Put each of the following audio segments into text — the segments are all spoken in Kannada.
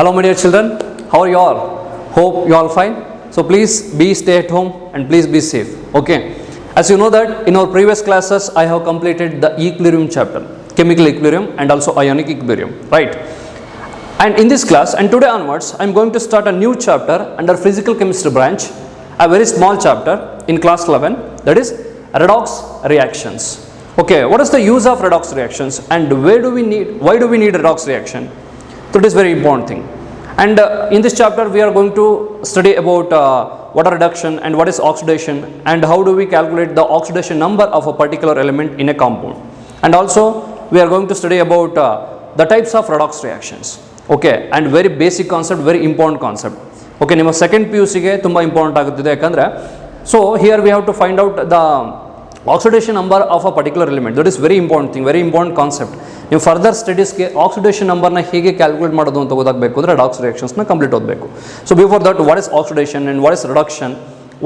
Hello my dear children, how are you all? Hope you all fine. So please stay at home and please be safe. Okay. As you know that in our previous classes I have completed the equilibrium chapter, chemical equilibrium and also ionic equilibrium, right? And in this class and today onwards I am going to start a new chapter under physical chemistry branch, a very small chapter in class 11, that is redox reactions. Okay, what is the use of redox reactions and why do we need redox reaction? So it is very important thing. And in this chapter we are going to study about water reduction and what is oxidation and how do we calculate the oxidation number of a particular element in a compound. And also we are going to study about the types of redox reactions. Okay, and very basic concept, very important concept. Okay, ನಿಮ್ಮ second PUC ಗೆ ತುಂಬಾ ಇಂಪಾರ್ಟೆಂಟ್ ಆಗುತ್ತಿದೆ ಯಾಕಂದ್ರೆ so here we have to find out the oxidation number of a particular element. That is very important thing, very important concept. ನೀವು ಫರ್ದರ್ ಸ್ಟಡೀಸ್ಗೆ ಆಕ್ಸಿಡೇಷನ್ ನಂಬರ್ನ ಹೇಗೆ ಕ್ಯಾಲ್ಕುಲೇಟ್ ಮಾಡೋದು ಅಂತ ಗೊತ್ತಾಗಬೇಕು ಅಂದರೆ ರೆಡಾಕ್ಸ್ ರಿಯಾಕ್ಷನ್ಸ್ನ ಕಂಪ್ಲೀಟ್ ಓದಬೇಕು. So before that what is oxidation and what is reduction,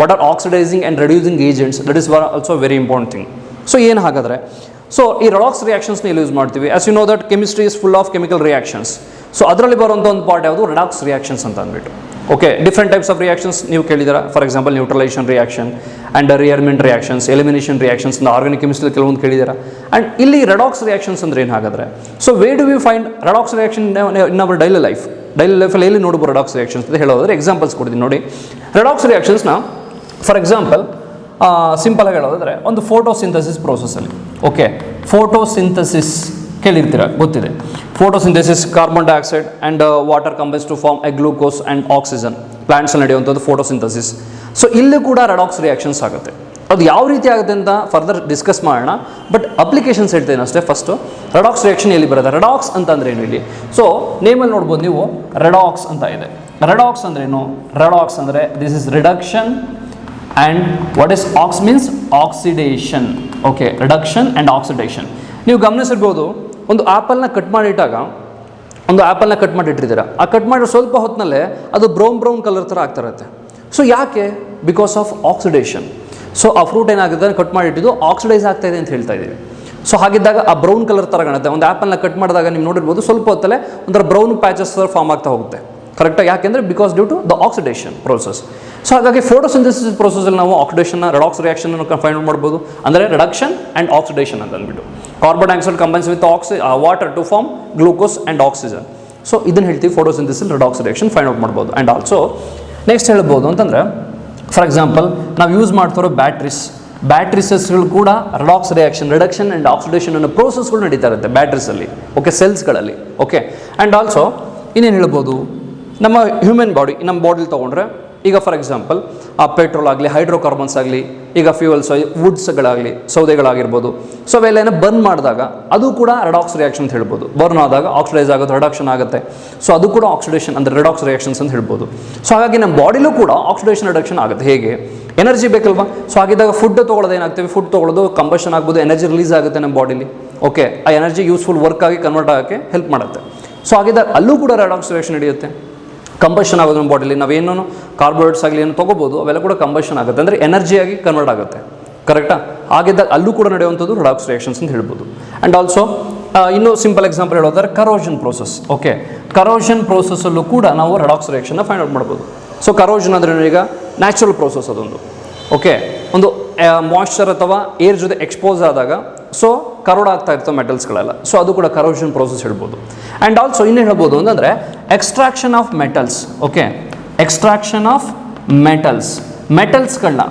what are oxidising and reducing agents, that is also very important thing. So ಏನು ಹಾಗಾದರೆ ಸೊ ಈ ರೆಡಾಕ್ಸ್ ರಿಯಾಕ್ಷನ್ಸ್ನ ಇಲ್ಲಿ ಯೂಸ್ ಮಾಡ್ತೀವಿ. As you know that chemistry is full of chemical reactions. So ಅದರಲ್ಲಿ ಬರುವಂಥ ಒಂದು ಪಾರ್ಟ್ ಯಾವುದು ರೆಡಾಕ್ಸ್ ರಿಯಾಕ್ಷನ್ಸ್ ಅಂತ ಅಂದ್ಬಿಟ್ಟು. Okay, different types of reactions ನೀವು ಕೇಳಿದ್ದೀರಾ. For example neutralisation reaction and rearrangement reactions, elimination reactions ಅಂತ ಆರ್ಗಾನಿಕ್ ಕೆಮಿಸ್ಟ್ರಿ ಕೆಲವೊಂದು ಕೇಳಿದ್ದೀರಾ. ಆ್ಯಂಡ್ ಇಲ್ಲಿ ರೆಡಾಕ್ಸ್ ರಿಯಾಕ್ಷನ್ಸ್ ಅಂದರೆ ಏನು ಹಾಗಾದರೆ so way do we find redox reaction in our daily ಲೈಫಲ್ಲಿ ಎಲ್ಲಿ ನೋಡ್ಬೋದು ರೆಡಾಕ್ಸ್ ರಿಯಾಕ್ಷನ್ಸ್ ಅಂತ ಹೇಳೋದ್ರೆ ಎಕ್ಸಾಂಪಲ್ಸ್ ಕೊಡ್ತೀನಿ ನೋಡಿ. ರೆಡಾಕ್ಸ್ ರಿಯಾಕ್ಷನ್ಸ್ನ ಫಾರ್ ಎಕ್ಸಾಂಪಲ್ ಸಿಂಪಲ್ ಆಗಿ ಹೇಳೋದಾದರೆ ಒಂದು ಫೋಟೋಸಿಂಥಸಿಸ್ ಪ್ರೋಸೆಸ್ಸಲ್ಲಿ. ಓಕೆ, ಫೋಟೋಸಿಂಥಸಿಸ್ ಕೇಳಿರ್ತೀರ, ಗೊತ್ತಿದೆ. Photosynthesis carbon dioxide and water combines to form a glucose and oxygen. ಪ್ಲಾಂಟ್ಸಲ್ಲಿ ನಡೆಯುವಂಥದ್ದು ಫೋಟೋಸಿಂಥಸಿಸ್. ಸೊ ಇಲ್ಲಿ ಕೂಡ ರೆಡಾಕ್ಸ್ ರಿಯಾಕ್ಷನ್ಸ್ ಆಗುತ್ತೆ. ಅದು ಯಾವ ರೀತಿ ಆಗುತ್ತೆ ಅಂತ ಫರ್ದರ್ ಡಿಸ್ಕಸ್ ಮಾಡೋಣ. ಬಟ್ ಅಪ್ಲಿಕೇಶನ್ಸ್ ಹೇಳ್ತೇನೆ ಅಷ್ಟೇ. ಫಸ್ಟು ರೆಡಾಕ್ಸ್ ರಿಯಾಕ್ಷನ್ ಎಲ್ಲಿ ಬರುತ್ತೆ, ರೆಡಾಕ್ಸ್ ಅಂತಂದ್ರೆ ಏನು ಇಲ್ಲಿ. ಸೊ ನೇಮಲ್ಲಿ ನೋಡ್ಬೋದು ನೀವು ರೆಡಾಕ್ಸ್ ಅಂತ ಇದೆ. ರೆಡಾಕ್ಸ್ ಅಂದ್ರೇನು? ರೆಡಾಕ್ಸ್ ಅಂದರೆ this is reduction and what is ox means oxidation. Okay, reduction and oxidation. ನೀವು ಗಮನಿಸಿರ್ಬೋದು, ಒಂದು ಆ್ಯಪಲ್ನ ಕಟ್ ಮಾಡಿಟ್ಟಾಗ ಒಂದು ಆ್ಯಪಲ್ನ ಕಟ್ ಮಾಡಿಟ್ಟಿರ್ತೀರ, ಆ ಕಟ್ ಮಾಡಿರೋ ಸ್ವಲ್ಪ ಹೊತ್ತಿನಲ್ಲೇ ಅದು ಬ್ರೌನ್ ಕಲರ್ ಥರ ಆಗ್ತಾ ಇರುತ್ತೆ. ಸೊ ಯಾಕೆ? Because of oxidation. ಸೊ ಆ ಫ್ರೂಟ್ ಏನಾಗುತ್ತೆ ಕಟ್ ಮಾಡಿಟ್ಟಿದ್ದು ಆಕ್ಸಿಡೈಸ್ ಆಗ್ತಾ ಇದೆ ಅಂತ ಹೇಳ್ತಾ ಇದ್ದೀವಿ. ಸೊ ಹಾಗಿದ್ದಾಗ ಆ ಬ್ರೌನ್ ಕಲರ್ ಥರ ಕಾಣುತ್ತೆ. ಒಂದು ಆ್ಯಪಲ್ನ ಕಟ್ ಮಾಡಿದಾಗ ನೀವು ನೋಡಿರ್ಬೋದು ಸ್ವಲ್ಪ ಹೊತ್ತಲ್ಲೇ ಒಂಥರ ಬ್ರೌನ್ ಪ್ಯಾಚಸ್ ಫಾರ್ಮ್ ಆಗ್ತಾ ಹೋಗುತ್ತೆ. ಕರೆಕ್ಟಾಗಿ ಯಾಕೆಂದರೆ because due to the oxidation process. So ಹಾಗಾಗಿ ಫೋಟೋಸಿಂಥಸಿಸ್ ಪ್ರೋಸೆಸಲ್ಲಿ ನಾವು ಆಕ್ಸಿಡೇಷನ್ನ ರೆಡಾಕ್ಸ್ ರಿಯಾಕ್ಷನ್ ಫೈಂಡ್ ಮಾಡ್ಬೋದು. ಅಂದರೆ ರಿಡಕ್ಷನ್ ಆ್ಯಂಡ್ ಆಕ್ಸಿಡೇಷನ್ ಅಂತ ಅಂದ್ಬಿಟ್ಟು. Carbon dioxide combines with water to form glucose and oxygen. So ಇದನ್ನು ಹೇಳ್ತೀವಿ photosynthesis redox reaction find out ಮಾಡ್ಬೋದು. ಆ್ಯಂಡ್ ಆಲ್ಸೋ ನೆಕ್ಸ್ಟ್ ಹೇಳ್ಬೋದು ಅಂತಂದರೆ ಫಾರ್ ಎಕ್ಸಾಂಪಲ್ ನಾವು ಯೂಸ್ ಮಾಡ್ತಿರೋ ಬ್ಯಾಟ್ರೀಸಸ್ಗಳು ಕೂಡ redox reaction, reduction and oxidation ಅನ್ನೋ ಪ್ರೋಸೆಸ್ಗಳು ನಡೀತಾ ಇರುತ್ತೆ ಬ್ಯಾಟ್ರೀಸಲ್ಲಿ. ಓಕೆ, ಸೆಲ್ಸ್ಗಳಲ್ಲಿ. ಓಕೆ, ಆ್ಯಂಡ್ ಆಲ್ಸೋ ಇನ್ನೇನು ಹೇಳ್ಬೋದು, ನಮ್ಮ ಹ್ಯೂಮನ್ ಬಾಡಿ, ನಮ್ಮ ಬಾಡಿಲಿ ತೊಗೊಂಡ್ರೆ ಈಗ ಫಾರ್ ಎಕ್ಸಾಂಪಲ್ ಆ ಪೆಟ್ರೋಲ್ ಆಗಲಿ, ಹೈಡ್ರೋಕಾರ್ಬನ್ಸ್ ಆಗಲಿ, ಈಗ ಫ್ಯೂಯಲ್ಸ್ ವುಡ್ಸ್ಗಳಾಗಲಿ, ಸೌದೆಗಳಾಗಿರ್ಬೋದು. ಸೊ ಅವೆಲ್ಲ ಬರ್ನ್ ಮಾಡಿದಾಗ ಅದು ಕೂಡ ರೆಡಾಕ್ಸ್ ರಿಯಾಕ್ಷನ್ ಅಂತ ಹೇಳ್ಬೋದು. ಬರ್ನ್ ಆದಾಗ ಆಕ್ಸಿಡೈಸ್ ಆಗೋದು, ರಿಡಕ್ಷನ್ ಆಗುತ್ತೆ. ಸೊ ಅದು ಕೂಡ ಆಕ್ಸಿಡೇಷನ್ ಅಂದರೆ ರೆಡಾಕ್ಸ್ ರಿಯಾಕ್ಷನ್ಸ್ ಅಂತ ಹೇಳ್ಬೋದು. ಸೊ ಹಾಗಾಗಿ ನಮ್ಮ ಬಾಡಿಲೂ ಕೂಡ ಆಕ್ಸಿಡೇಷನ್ ರಿಡಕ್ಷನ್ ಆಗುತ್ತೆ. ಹೇಗೆ? ಎನರ್ಜಿ ಬೇಕಲ್ವಾ? ಸೊ ಹಾಗಿದ್ದಾಗ ಫುಡ್ ತೊಗೊಳ್ಳೋದು ಏನಾಗ್ತೀವಿ, ಫುಡ್ ತೊಗೊಳ್ಳೋದು ಕಂಬಷನ್ ಆಗ್ಬೋದು, ಎನರ್ಜಿ ರಿಲೀಸ್ ಆಗುತ್ತೆ ನಮ್ಮ ಬಾಡಿಲಿ. ಓಕೆ, ಆ ಎನರ್ಜಿ ಯೂಸ್ಫುಲ್ ವರ್ಕ್ ಆಗಿ ಕನ್ವರ್ಟ್ ಆಗೋಕ್ಕೆ ಹೆಲ್ಪ್ ಮಾಡುತ್ತೆ. ಸೊ ಹಾಗಿದ್ದಾಗ ಅಲ್ಲೂ ಕೂಡ ರೆಡಾಕ್ಸ್ ರಿಯಾಕ್ಷನ್ ನಡೆಯುತ್ತೆ. ಕಂಬಷನ್ ಆಗೋದು ನಮ್ಮ ಬಾಡಿಲಿ. ನಾವೇನು ಕಾರ್ಬೋಹೈಡ್ರೇಟ್ಸ್ ಆಗಲಿ ಏನು ತೊಗೋಬೋದು, ಅವೆಲ್ಲ ಕೂಡ ಕಂಬಷನ್ ಆಗುತ್ತೆ, ಅಂದರೆ ಎನರ್ಜಿಯಾಗಿ ಕನ್ವರ್ಟ್ ಆಗುತ್ತೆ. ಕರೆಕ್ಟಾ? ಹಾಗಿದ್ದಾಗ ಅಲ್ಲೂ ಕೂಡ ನಡೆಯುವಂಥದ್ದು ರೆಡಾಕ್ಸ್ ರಿಯಾಕ್ಷನ್ಸ್ ಅಂತ ಹೇಳ್ಬೋದು. ಆ್ಯಂಡ್ ಆಲ್ಸೋ ಇನ್ನೂ ಸಿಂಪಲ್ ಎಕ್ಸಾಂಪಲ್ ಹೇಳೋದಾದ್ರೆ ಕರೋಷನ್ ಪ್ರೋಸೆಸ್. ಓಕೆ, ಕರೋಷನ್ ಪ್ರೋಸೆಸ್ಸಲ್ಲೂ ಕೂಡ ನಾವು ರೆಡಾಕ್ಸ್ ರಿಯಾಕ್ಷನ್ನ ಫೈಂಡ್ ಔಟ್ ಮಾಡ್ಬೋದು. ಸೊ ಕರೋಷನ್ ಅಂದರೆ ಈಗ ನ್ಯಾಚುರಲ್ ಪ್ರೋಸೆಸ್ ಅದೊಂದು. ಓಕೆ, ಒಂದು ಮಾಯ್ಶ್ಚರ್ ಅಥವಾ ಏರ್ ಜೊತೆ ಎಕ್ಸ್ಪೋಸ್ ಆದಾಗ ಸೊ ಕರೋಡ್ ಆಗ್ತಾ ಇರ್ತವೆ ಮೆಟಲ್ಸ್ಗಳೆಲ್ಲ. ಸೊ ಅದು ಕೂಡ ಕರೋಷನ್ ಪ್ರೋಸೆಸ್ ಹೇಳ್ಬೋದು. ಆ್ಯಂಡ್ ಆಲ್ಸೋ ಇನ್ನೇನು ಹೇಳ್ಬೋದು ಅಂತಂದರೆ extraction of metals. Okay, extraction of ಮೆಟಲ್ಸ್ಗಳನ್ನ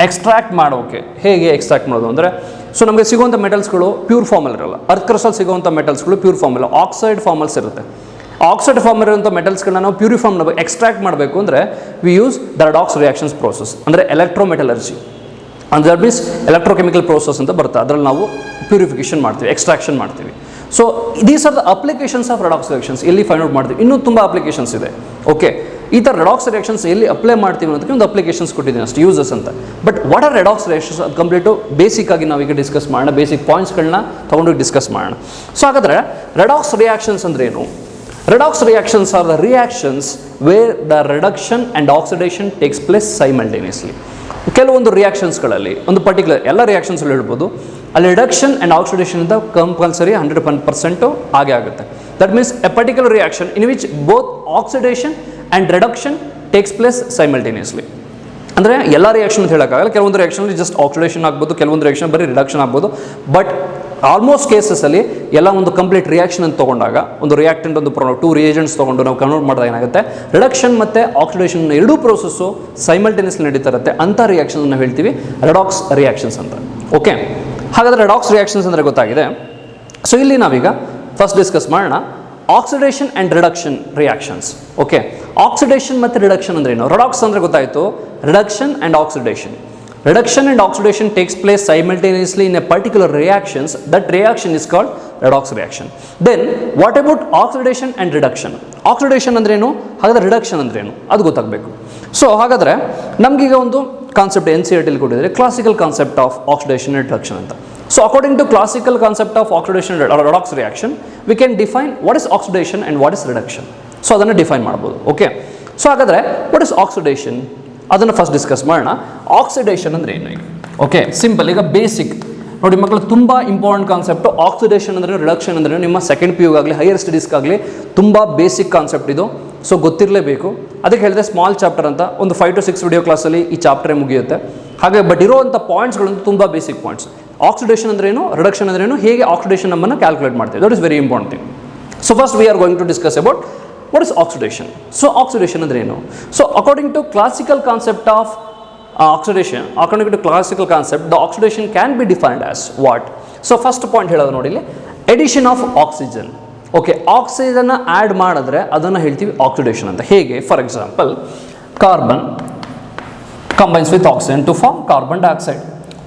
ಎಕ್ಸ್ಟ್ರಾಕ್ಟ್ ಮಾಡೋಕೆ ಹೇಗೆ ಎಕ್ಸ್ಟ್ರಾಕ್ಟ್ ಮಾಡೋದು ಅಂದರೆ ಸೊ ನಮಗೆ ಸಿಗುವಂಥ ಮೆಟಲ್ಸ್ಗಳು ಪ್ಯೂರ್ ಫಾರ್ಮಲ್ಲಿ ಇರಲ್ಲ. ಅರ್ತ್ ಕ್ರಸ್ಟಲ್ಲಿ ಸಿಗುವಂಥ ಮೆಟಲ್ಸ್ಗಳು ಪ್ಯೂರ್ ಫಾರ್ಮಲ್ಲ, ಆಕ್ಸೈಡ್ ಫಾರ್ಮಲ್ಸ್ ಇರುತ್ತೆ. ಆಕ್ಸೈಡ್ ಫಾರ್ಮ್ ಇರುವಂಥ ಮೆಟಲ್ಸ್ಗಳನ್ನ ನಾವು ಪ್ಯೂರಿಫಾರ್ಮ್ ಎಕ್ಸ್ಟ್ರಾಕ್ಟ್ ಮಾಡಬೇಕು ಅಂದರೆ we use the redox reactions process, ಅಂದರೆ ಎಲೆಕ್ಟ್ರೋಮೆಟಲರ್ಜಿ. ಅಂದರೆ ದಟ್ ಮೀನ್ಸ್ ಎಲೆಕ್ಟ್ರೋಕೆಮಿಕಲ್ ಪ್ರೋಸೆಸ್ ಅಂತ ಬರುತ್ತೆ. ಅದರಲ್ಲಿ ನಾವು ಪ್ಯೂರಿಫಿಕೇಷನ್ ಮಾಡ್ತೀವಿ, ಎಕ್ಸ್ಟ್ರಾಕ್ಷನ್ ಮಾಡ್ತೀವಿ. So these are the applications of redox reactions. ಎಲ್ಲಿ ಫೈಂಡ್ ಔಟ್ ಮಾಡ್ತೀವಿ? ಇನ್ನೂ ತುಂಬ ಅಪ್ಲಿಕೇಶನ್ಸ್ ಇದೆ. ಓಕೆ, ಈ ಥರ ರೆಡಾಕ್ಸ್ ರಿಯಾಕ್ಷನ್ಸ್ ಎಲ್ಲಿ ಅಪ್ಲೈ ಮಾಡ್ತೀವಿ ಅನ್ನೋದಕ್ಕೆ ಒಂದು ಅಪ್ಲಿಕೇಶನ್ಸ್ ಕೊಟ್ಟಿದ್ದೀನಿ ಅಷ್ಟು, ಯೂಸಸ್ ಅಂತ. But what are redox reactions ಅದು ಕಂಪ್ಲೀಟು ಬೇಸಿಕ್ ಆಗಿ ನಾವೀಗ ಡಿಸ್ಕಸ್ ಮಾಡೋಣ. ಬೇಸಿಕ್ ಪಾಯಿಂಟ್ಸ್ಗಳನ್ನ ತೊಗೊಂಡು ಡಿಸ್ಕಸ್ ಮಾಡೋಣ. ಸೊ ಹಾಗಾದರೆ ರೆಡಾಕ್ಸ್ ರಿಯಾಕ್ಷನ್ಸ್ ಅಂದ್ರೇನು? Redox reactions are the reactions where the reduction and oxidation takes place simultaneously. ಕೆಲವೊಂದು ರಿಯಾಕ್ಷನ್ಸ್ಗಳಲ್ಲಿ ಒಂದು ಪರ್ಟಿಕ್ಯುಲರ್ ಎಲ್ಲ ರಿಯಾಕ್ಷನ್ಸ್ ಹೇಳ್ಬೋದು, ಅಲ್ಲಿ ರಿಡಕ್ಷನ್ ಆ್ಯಂಡ್ ಆಕ್ಸಿಡೇಷನ್ ಇಂದ ಕಂಪಲ್ಸರಿ 100% ಆಗೇ ಆಗುತ್ತೆ. That means a particular reaction in which both oxidation and reduction takes place simultaneously. ಅಂದರೆ ಎಲ್ಲ ರಿಯಾಕ್ಷನ್ ಅಂತ ಹೇಳೋಕ್ಕಾಗಲ್ಲ, ಕೆಲವೊಂದು ರಿಯಾಕ್ಷನಲ್ಲಿ ಜಸ್ಟ್ ಆಕ್ಸಿಡೇಷನ್ ಆಗ್ಬೋದು, ಕೆಲವೊಂದು ರಿಯಾಕ್ಷನ್ ಬರೀ ರಿಡಕ್ಷನ್ ಆಗ್ಬೋದು. ಬಟ್ ಆಲ್ಮೋಸ್ಟ್ ಕೇಸಸಲ್ಲಿ ಎಲ್ಲ ಒಂದು ಕಂಪ್ಲೀಟ್ ರಿಯಾಕ್ಷನ್ ಅಂತ ತೊಗೊಂಡಾಗ ಒಂದು ರಿಯಾಕ್ಟೆಂಟ್ ಒಂದು ಟೂ ರಿಯೇಜೆಂಟ್ಸ್ ತೊಗೊಂಡು ನಾವು ಕನ್ವರ್ಟ್ ಮಾಡಿದಾಗ ಏನಾಗುತ್ತೆ, ರಿಡಕ್ಷನ್ ಮತ್ತು ಆಕ್ಸಿಡೇಷನ್ ಎರಡೂ ಪ್ರೋಸೆಸ್ಸು ಸೈಮಲ್ಟೇನಿಯಸ್ಲಿ ನಡೀತಾ ಇರುತ್ತೆ. ಅಂಥ ರಿಯಾಕ್ಷನ್ ನಾವು ಹೇಳ್ತೀವಿ ರೆಡಾಕ್ಸ್ ರಿಯಾಕ್ಷನ್ಸ್ ಅಂತ. ಓಕೆ, ಹಾಗಾದರೆ ರೆಡಾಕ್ಸ್ ರಿಯಾಕ್ಷನ್ಸ್ ಅಂದರೆ ಗೊತ್ತಾಗಿದೆ. ಸೊ ಇಲ್ಲಿ ನಾವೀಗ ಫಸ್ಟ್ ಡಿಸ್ಕಸ್ ಮಾಡೋಣ oxidation and reduction reactions. Okay, oxidation ಮತ್ತು ರಿಡಕ್ಷನ್ ಅಂದರೆ ಏನು? ರೆಡಾಕ್ಸ್ ಅಂದರೆ ಗೊತ್ತಾಯಿತು, reduction and oxidation. Reduction and oxidation takes place simultaneously in a particular reactions. That reaction is called redox reaction. Then what about oxidation and reduction? Oxidation ಅಂದ್ರೇನು, ಹಾಗಾದ್ರೆ ರಿಡಕ್ಷನ್ ಅಂದ್ರೇನು ಅದು ಗೊತ್ತಾಗಬೇಕು. ಸೊ ಹಾಗಾದರೆ ನಮಗೀಗ ಒಂದು ಕಾನ್ಸೆಪ್ಟ್ NCERT ಅಲ್ಲಿ ಕೊಟ್ಟಿದ್ದಾರೆ, classical concept of oxidation and reduction ಅಂತ. So according to classical concept of oxidation redox reaction, we can define what is oxidation and what is reduction. So ಅದನ್ನು ಡಿಫೈನ್ ಮಾಡ್ಬೋದು. ಓಕೆ, ಸೊ ಹಾಗಾದರೆ what is oxidation ಅದನ್ನು ಫಸ್ಟ್ ಡಿಸ್ಕಸ್ ಮಾಡೋಣ. ಆಕ್ಸಿಡೇಷನ್ ಅಂದರೆ ಏನು? ಈಗ ಓಕೆ, ಸಿಂಪಲ್, ಈಗ ಬೇಸಿಕ್ ನೋಡಿ ಮಕ್ಕಳು, ತುಂಬ ಇಂಪಾರ್ಟೆಂಟ್ ಕಾನ್ಸೆಪ್ಟು. ಆಕ್ಸಿಡೇಷನ್ ಅಂದರೆ ರಿಡಕ್ಷನ್ ಅಂದರೆ ನಿಮ್ಮ ಸೆಕೆಂಡ್ PU ಆಗಲಿ ಹೈಯರ್ ಸ್ಟಡೀಸ್ಗಾಗಲಿ ತುಂಬ ಬೇಸಿಕ್ ಕಾನ್ಸೆಪ್ಟ್ ಇದು. ಸೊ ಗೊತ್ತಿರಲೇಬೇಕು. ಅದಕ್ಕೆ ಹೇಳಿದೆ ಸ್ಮಾಲ್ ಚಾಪ್ಟರ್ ಅಂತ, ಒಂದು 5 to 6 ವಿಡಿಯೋ ಕ್ಲಾಸಲ್ಲಿ ಈ ಚಾಪ್ಟರೇ ಮುಗಿಯುತ್ತೆ. ಹಾಗೆ ಬಟ್ ಇರೋವಂಥ ಪಾಯಿಂಟ್ಸ್ಗಳಂತೂ ತುಂಬ ಬೇಸಿಕ್ ಪಾಯಿಂಟ್ಸ್. ಆಕ್ಸಿಡೇಷನ್ ಅಂದ್ರೇನು, ರಿಡಕ್ಷನ್ ಅಂದ್ರೇನು, ಹೇಗೆ ಆಕ್ಸಿಡೇಷನ್ ನಮ್ಮನ್ನು ಕ್ಯಾಲ್ಕುಲೇಟ್ ಮಾಡ್ತೀವಿ, that is very important thing. So first we are going to discuss about what is oxidation. So oxidation ಅಂದ್ರೆ ಏನು? So according to classical concept of oxidation, according to classical concept, the oxidation can be defined as what? So first point ಹೇಳೋದು ನೋಡಿ ಇಲ್ಲಿ, addition of oxygen. Okay, oxygen add ಮಾಡಿದ್ರೆ ಅದನ್ನು ಹೇಳ್ತೀವಿ ಆಕ್ಸಿಡೇಷನ್ ಅಂತ. ಹೇಗೆ? For example, carbon combines with oxygen to form carbon dioxide.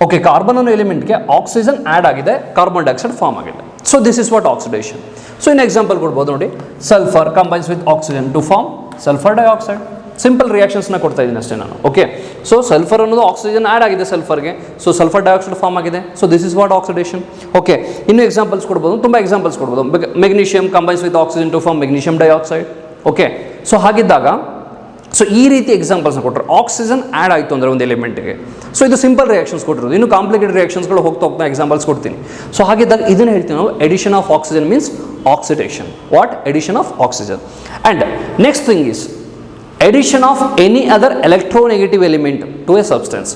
Okay, carbon ಅನ್ನೋ ಎಲಿಮೆಂಟ್ಗೆ ಆಕ್ಸಿಜನ್ ಆ್ಯಡ್ ಆಗಿದೆ, ಕಾರ್ಬನ್ ಡೈಆಕ್ಸೈಡ್ ಫಾರ್ಮ್ ಆಗಿದೆ. So this is what oxidation. So ಇನ್ನು ಎಕ್ಸಾಂಪಲ್ ಕೊಡ್ಬೋದು ನೋಡಿ, sulphur combines with oxygen to form sulphur dioxide. Simple ರಿಯಾಕ್ಷನ್ಸ್ನ ಕೊಡ್ತಾ ಇದ್ದೀನಿ ಅಷ್ಟೇ ನಾನು. ಓಕೆ, ಸೊ ಸಲ್ಫರ್ ಅನ್ನೋದು ಆಕ್ಸಿಜನ್ ಆ್ಯಡ್ ಆಗಿದೆ ಸಲ್ಫರ್ಗೆ, ಸೊ ಸಲ್ಫರ್ ಡೈಆಕ್ಸೈಡ್ ಫಾರ್ಮ್ ಆಗಿದೆ. So this is what oxidation. Okay, ಇನ್ನು ಎಕ್ಸಾಂಪಲ್ಸ್ ಕೊಡ್ಬೋದು, ತುಂಬ ಎಕ್ಸಾಂಪಲ್ಸ್ ಕೊಡ್ಬೋದು. Magnesium combines with oxygen to form magnesium dioxide. Okay, so ಹಾಗಿದ್ದಾಗ ಸೊ ಈ ರೀತಿ ಎಕ್ಸಾಂಪಲ್ಸ್ನ ಕೊಟ್ಟರೆ ಆಕ್ಸಿಜನ್ ಆ್ಯಡ್ ಆಯಿತು ಅಂದರೆ ಒಂದು ಎಲಿಮೆಂಟ್ಗೆ. ಸೊ ಇದು ಸಿಂಪಲ್ ರಿಯಾಕ್ಷನ್ಸ್ ಕೊಟ್ಟಿರೋದು. ಇನ್ನು ಕಾಂಪ್ಲಿಕೇಟೆಡ್ ರಿಯಾಕ್ಷನ್ಸ್ಗಳು ಹೋಗ್ತಾ ಎಕ್ಸಾಂಪಲ್ಸ್ ಕೊಡ್ತೀನಿ. ಸೊ ಹಾಗಿದ್ದಾಗ ಇದನ್ನು ಹೇಳ್ತೀವಿ ನಾವು addition of oxygen means oxidation. What? Addition of oxygen. And next thing is addition of any other electronegative element to a substance.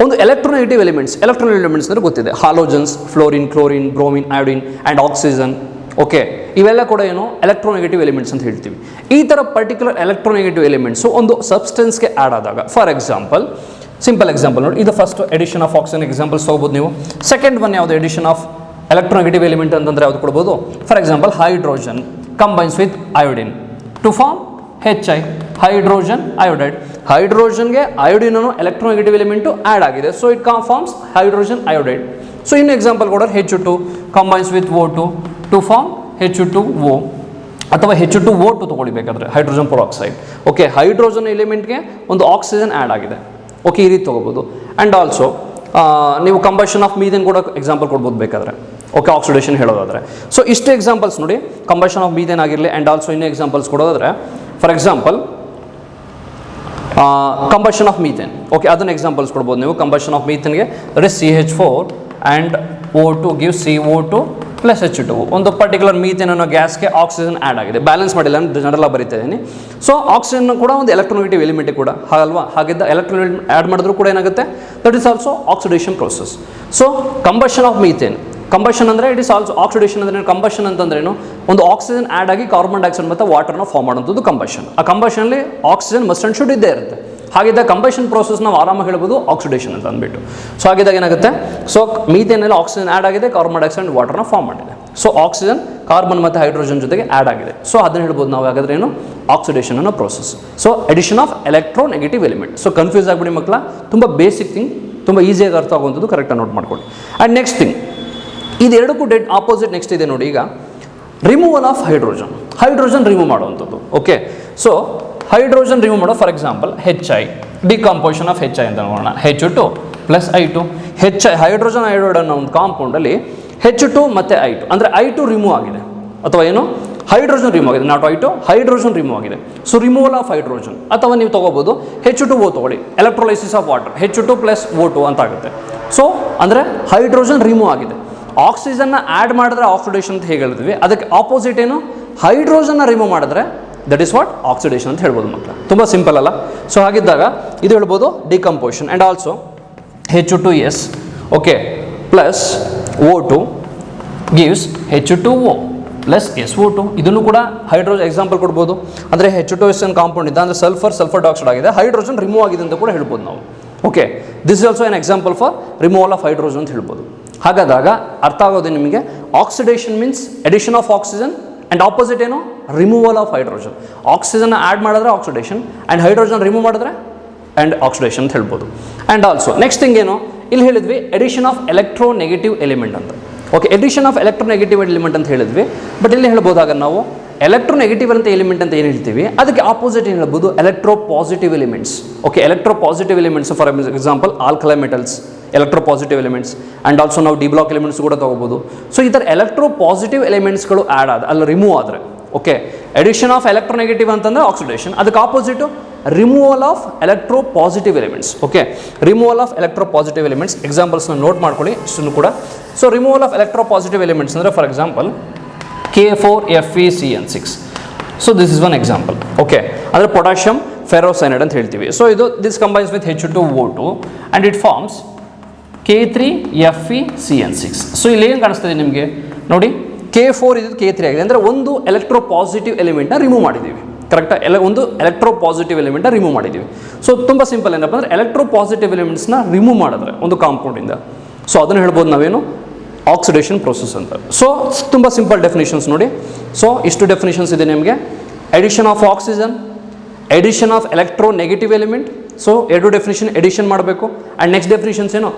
ಒಂದು ಎಲೆಕ್ಟ್ರೋನೆಗೆಟಿವ್ ಎಲಿಮೆಂಟ್ಸ್ ಅಂದರೆ ಗೊತ್ತಿದೆ, halogens, fluorine, chlorine, bromine, iodine and oxygen. Okay, ಇವೆಲ್ಲ ಕೂಡ ಏನು ಎಲೆಕ್ಟ್ರೋನೆಗೆಟಿವ್ ಎಲಿಮೆಂಟ್ಸ್ ಅಂತ ಹೇಳ್ತೀವಿ. ಈ ಥರ ಪರ್ಟಿಕ್ಯುಲರ್ ಎಲೆಕ್ಟ್ರೋನೆಗೆಟಿವ್ ಎಲಿಮೆಂಟ್ಸು ಒಂದು ಸಬ್ಸ್ಟೆನ್ಸ್ಗೆ ಆ್ಯಡ್ ಆದಾಗ, ಫಾರ್ ಎಕ್ಸಾಂಪಲ್, ಸಿಂಪಲ್ ಎಕ್ಸಾಂಪಲ್ ನೋಡಿ, ಇದು first addition of oxygen examples ತೊಗೋಬೋದು ನೀವು. ಸೆಕೆಂಡ್ ಒನ್ ಯಾವುದು ಎಡಿಷನ್ ಆಫ್ ಎಲೆಕ್ಟ್ರೋನೆಗೆಟಿವ್ ಎಲಿಮೆಂಟ್ ಅಂತಂದರೆ ಯಾವುದು ಕೊಡ್ಬೋದು? For example, hydrogen combines with iodine to form HI, hydrogen iodide. ಹೈಡ್ರೋಜನ್ಗೆ ಅಯೋಡಿನ್ ಅನ್ನೋ ಎಲೆಕ್ಟ್ರೋನೆಗೆಟಿವ್ ಎಲಿಮೆಂಟು ಆ್ಯಡ್ ಆಗಿದೆ, so it forms hydrogen iodide. So ಇನ್ನು ಎಕ್ಸಾಂಪಲ್ ಕೊಡೋರು H2 combines with O2 to form H2O, ಅಥವಾ H2O2 ತೊಗೊಳ್ಬೇಕಾದ್ರೆ ಹೈಡ್ರೋಜನ್ ಪೆರಾಕ್ಸೈಡ್. ಓಕೆ, ಹೈಡ್ರೋಜನ್ ಎಲಿಮೆಂಟ್ಗೆ ಒಂದು ಆಕ್ಸಿಜನ್ ಆ್ಯಡ್ ಆಗಿದೆ. ಓಕೆ, ಈ ರೀತಿ ತೊಗೋಬೋದು. ಆ್ಯಂಡ್ ಆಲ್ಸೋ ನೀವು ಕಂಬಷನ್ ಆಫ್ ಮೀಥೇನ್ ಕೂಡ ಎಕ್ಸಾಂಪಲ್ ಕೊಡ್ಬೋದು ಬೇಕಾದರೆ. ಓಕೆ, ಆಕ್ಸಿಡೇಷನ್ ಹೇಳೋದಾದರೆ. ಸೊ ಇಷ್ಟು ಎಕ್ಸಾಂಪಲ್ಸ್ ನೋಡಿ, ಕಂಬಷನ್ ಆಫ್ ಮೀಥೇನ್ ಆಗಿರಲಿ. ಆ್ಯಂಡ್ ಆಲ್ಸೋ ಇನ್ನೂ ಎಕ್ಸಾಂಪಲ್ಸ್ ಕೊಡೋದಾದರೆ, for example combustion of methane. Okay, ಅದನ್ನು ಎಕ್ಸಾಂಪಲ್ಸ್ ಕೊಡ್ಬೋದು ನೀವು. ಕಂಬಷನ್ ಆಫ್ ಮೀಥೇನ್ಗೆ that is CH4 and O2 gives CO2 plus H2. ಒಂದು ಪರ್ಟಿಕ್ಯುಲರ್ ಮೀಥೇನ್ ಅನ್ನೋ ಗ್ಯಾಸ್ಗೆ ಆಕ್ಸಿಜನ್ ಆ್ಯಡ್ ಆಗಿದೆ, ಬ್ಯಾಲೆನ್ಸ್ ಮಾಡಿಲ್ಲ ಅಂತ ಜನರಲ್ಲ ಬರೀತಾ ಇದ್ದೀನಿ. ಸೊ ಆಕ್ಸಿಜನ್ ಕೂಡ ಒಂದು ಎಲೆಕ್ಟ್ರೋನೆಗೆಟಿವ್ ಎಲಿಮೆಂಟ್ ಕೂಡ ಹಾಗಲ್ವಾ? ಹಾಗಿದ್ದ ಎಲೆಕ್ಟ್ರೋನೆಟ್ ಆ್ಯಡ್ ಮಾಡಿದ್ರು ಕೂಡ ಏನಾಗುತ್ತೆ, that is also oxidation process. So combustion of methane, combustion ಅಂದರೆ ಇಟ್ ಇಸ್ ಆಲ್ಸೋ ಆಕ್ಸಿಡೇಷನ್. ಅಂದರೆ ಕಂಬಷನ್ ಅಂತಂದ್ರೇನು, ಒಂದು ಆಕ್ಸಿಜನ್ ಆ್ಯಡ್ ಆಗಿ ಕಾರ್ಬನ್ ಡೈಆಕ್ಸೈಡ್ ಮತ್ತು ವಾಟರ್ನ ಫಾರ್ಮ್ ಮಾಡೋಂಥದ್ದು ಕಂಬಷನ್. ಆ ಕಂಬಷನಲ್ಲಿ ಆಕ್ಸಿಜನ್ ಮಸ್ಟ್ ಆ್ಯಂಡ್ ಶುಡ್ ಇದ್ದೇ ಇರುತ್ತೆ. ಹಾಗಿದ್ದಾಗ ಕಂಬಷನ್ ಪ್ರೋಸೆಸ್ ನಾವು ಆರಾಮಾಗಿ ಹೇಳ್ಬೋದು ಆಕ್ಸಿಡೇಷನ್ ಅಂತ ಅಂದ್ಬಿಟ್ಟು. ಸೊ ಹಾಗಿದ್ದಾಗ ಏನಾಗುತ್ತೆ, ಸೊ ಮೀಥೇನಲ್ಲಿ ಆಕ್ಸಿಜನ್ ಆ್ಯಡ್ ಆಗಿದೆ, ಕಾರ್ಬನ್ ಡೈಆಕ್ಸೈಡ್ ವಾಟರ್ನ ಫಾರ್ಮ್ ಮಾಡಿದೆ. ಸೊ ಆಕ್ಸಿಜನ್ ಕಾರ್ಬನ್ ಮತ್ತು ಹೈಡ್ರೋಜನ್ ಜೊತೆಗೆ ಆ್ಯಡ್ ಆಗಿದೆ. ಸೊ ಅದನ್ನು ಹೇಳ್ಬೋದು ನಾವು. ಹಾಗಾದ್ರೆ ಏನು, ಆಕ್ಸಿಡೇಷನ್ ಅನ್ನೋ process. So addition of electronegative element. So confuse ಆಗಿಬಿಡಿ ಮಕ್ಕಳ, ತುಂಬ ಬೇಸಿಕ್ ಥಿಂಗ್, ತುಂಬ ಈಸಿಯಾಗಿ ಅರ್ಥ ಆಗುವಂಥದ್ದು, ಕರೆಕ್ಟಾಗಿ ನೋಟ್ ಮಾಡ್ಕೊಳ್ಳಿ. ಆ್ಯಂಡ್ ನೆಕ್ಸ್ಟ್ ಥಿಂಗ್, ಇದೆರಡಕ್ಕೂ ಆಪೋಸಿಟ್ ನೆಕ್ಸ್ಟ್ ಇದೆ ನೋಡಿ. ಈಗ removal of hydrogen, hydrogen remove ಮಾಡುವಂಥದ್ದು. ಓಕೆ, ಸೊ ಹೈಡ್ರೋಜನ್ ರಿಮೂವ್ ಮಾಡೋ, for example HI, decomposition of HI ಅಂತ ನೋಡೋಣ. H2 plus I2. Hydrogen iodide ಅನ್ನೋ ಒಂದು ಕಾಂಪೌಂಡಲ್ಲಿ H2 ಮತ್ತು I2, ಅಂದರೆ I2 ರಿಮೂವ್ ಆಗಿದೆ, ಅಥವಾ ಏನು ಹೈಡ್ರೋಜನ್ ರಿಮೂವ್ ಆಗಿದೆ, ನಾಟ್ I2, ಹೈಡ್ರೋಜನ್ ರಿಮೂವ್ ಆಗಿದೆ. So removal of hydrogen. ಅಥವಾ ನೀವು ತೊಗೋಬೋದು H2O ತೊಗೊಳ್ಳಿ, electrolysis of water, H2 plus O2 ಅಂತ ಆಗುತ್ತೆ. ಸೊ ಅಂದರೆ ಹೈಡ್ರೋಜನ್ ರಿಮೂವ್ ಆಗಿದೆ. ಆಕ್ಸಿಜನ್ನ ಆ್ಯಡ್ ಮಾಡಿದ್ರೆ ಆಕ್ಸಿಡೇಷನ್ ಅಂತ ಹೇಗೆ ಹೇಳ್ತೀವಿ, ಅದಕ್ಕೆ ಆಪೋಸಿಟ್ ಏನು, ಹೈಡ್ರೋಜನ್ನ ರಿಮೂವ್ ಮಾಡಿದ್ರೆ ದಟ್ ಈಸ್ ವಾಟ್ ಆಕ್ಸಿಡೇಷನ್ ಅಂತ ಹೇಳ್ಬೋದು ಮಕ್ಕಳು. ತುಂಬ ಸಿಂಪಲ್ ಅಲ್ಲ. ಸೊ ಹಾಗಿದ್ದಾಗ ಇದು ಹೇಳ್ಬೋದು decomposition. And also H2S okay plus O2 gives H2O plus SO2. ಇದನ್ನು ಕೂಡ ಹೈಡ್ರೋಜನ್ ಎಕ್ಸಾಂಪಲ್ ಕೊಡ್ಬೋದು. ಅಂದರೆ H2S ಕಾಂಪೌಂಡ್ ಇದೆ, ಅಂದರೆ ಸಲ್ಫರ್ ಡೈಆಕ್ಸೈಡ್ ಆಗಿದೆ, ಹೈಡ್ರೋಜನ್ ರಿಮೂವ್ ಆಗಿದೆ ಅಂತ ಕೂಡ ಹೇಳ್ಬೋದು ನಾವು. Okay, this is also an example for removal of hydrogen ಅಂತ ಹೇಳ್ಬೋದು. ಹಾಗಾದಾಗ ಅರ್ಥ ಆಗೋದು ನಿಮಗೆ oxidation means addition of oxygen and opposite ಏನು removal of hydrogen. Oxygen add ಮಾಡಿದ್ರೆ ಆಕ್ಸಿಡೇಷನ್ ಆ್ಯಂಡ್ ಹೈಡ್ರೋಜನ್ ರಿಮೂವ್ ಮಾಡಿದ್ರೆ ಆ್ಯಂಡ್ ಆಕ್ಸಿಡೇಷನ್ ಅಂತ ಹೇಳ್ಬೋದು. ಆ್ಯಂಡ್ ಆಲ್ಸೋ ನೆಕ್ಸ್ಟ್ ಥಿಂಗ್ ಏನು ಇಲ್ಲಿ ಹೇಳಿದ್ವಿ ಎಡಿಷನ್ ಆಫ್ ಎಲೆಕ್ಟ್ರೋನೆಗೆಟಿವ್ ಎಲಿಮೆಂಟ್ ಅಂತ. Okay, addition of electronegative element ಅಂತ ಹೇಳಿದ್ವಿ. ಬಟ್ ಇಲ್ಲಿ ಹೇಳ್ಬೋದಾಗ ನಾವು ಎಲೆಕ್ಟ್ರೋನೆಗೆಟಿವ್ ಅಂತ ಎಲಿಮೆಂಟ್ ಅಂತ ಏನು ಹೇಳ್ತೀವಿ ಅದಕ್ಕೆ ಆಪೋಸಿಟ್ ಏನು ಹೇಳ್ಬೋದು electropositive elements. Okay, electropositive elements for example alkali metals electropositive elements and also ನಾವು ಡಿ ಬ್ಲಾಕ್ ಎಲಿಮೆಂಟ್ಸ್ ಕೂಡ ತೊಗೋಬೋದು. ಸೊ ಈ ಥರ ಎಲೆಕ್ಟ್ರೋ ಪಾಸಿಟಿವ್ ಎಲಿಮೆಂಟ್ಸ್ಗಳು ಆ್ಯಡ್ ಆದ ಅಲ್ಲಿ ರಿಮೂವ್ ಆದರೆ ಓಕೆ ಎಡಿಷನ್ ಆಫ್ ಎಲೆಕ್ಟ್ರೋನೆಗೆಟಿವ್ ಅಂತಂದರೆ ಆಕ್ಸಿಡೇಷನ್, ಅದಕ್ಕೆ opposite removal of electropositive elements. Okay, removal of electropositive elements ಎಕ್ಸಾಂಪಲ್ಸ್ನ ನೋಟ್ ಮಾಡ್ಕೊಳ್ಳಿ ಇಷ್ಟನ್ನು ಕೂಡ. So removal of electropositive elements ಅಂದರೆ for example K4FeCN6. So this is one example. Okay, ಅಂದರೆ ಪೊಟ್ಯಾಷಿಯಮ್ ಫೆರೋಸೈನೈಡ್ ಅಂತ ಹೇಳ್ತೀವಿ. ಸೊ ಇದು this combines with H2O2 and it forms K3FeCN6. So ಇಲ್ಲಿ ಏನು ಕಾಣಿಸ್ತದೆ ನಿಮಗೆ ನೋಡಿ K4 ಇದು K3 ಆಗಿದೆ, ಅಂದರೆ ಒಂದು ಎಲೆಕ್ಟ್ರೋ ಪಾಸಿಟಿವ್ ಎಲಿಮೆಂಟ್ನ ರಿಮೂವ್ ಮಾಡಿದ್ದೀವಿ. ಕರೆಕ್ಟಾಗಿ ಒಂದು ಎಲೆಕ್ಟ್ರೋ ಪಾಸಿಟಿವ್ ಎಲಿಮೆಂಟ್ನ ರಿಮೂವ್ ಮಾಡಿದ್ದೀವಿ. ಸೊ ತುಂಬ ಸಿಂಪಲ್ ಏನಪ್ಪ ಅಂದರೆ ಎಲೆಕ್ಟ್ರೋ ಪಾಸಿಟಿವ್ ಎಲಿಮೆಂಟ್ಸ್ನ ರಿಮೂವ್ ಮಾಡಿದ್ರೆ ಒಂದು ಕಾಂಪೌಂಡಿಂದ ಸೊ ಅದನ್ನು ಹೇಳ್ಬೋದು ನಾವೇನು ಆಕ್ಸಿಡೇಷನ್ ಪ್ರೋಸೆಸ್ ಅಂತ. ಸೊ ತುಂಬ ಸಿಂಪಲ್ ಡೆಫಿನೇಷನ್ಸ್ ನೋಡಿ. ಸೊ ಇಷ್ಟು ಡೆಫಿನೇಷನ್ಸ್ ಇದೆ ನಿಮಗೆ. Addition of oxygen, addition of electronegative element. So ಎರಡು ಡೆಫಿನೇಷನ್ ಎಡಿಷನ್ ಮಾಡಬೇಕು. ಆ್ಯಂಡ್ ನೆಕ್ಸ್ಟ್ ಡೆಫಿನೇಷನ್ಸ್ ಏನು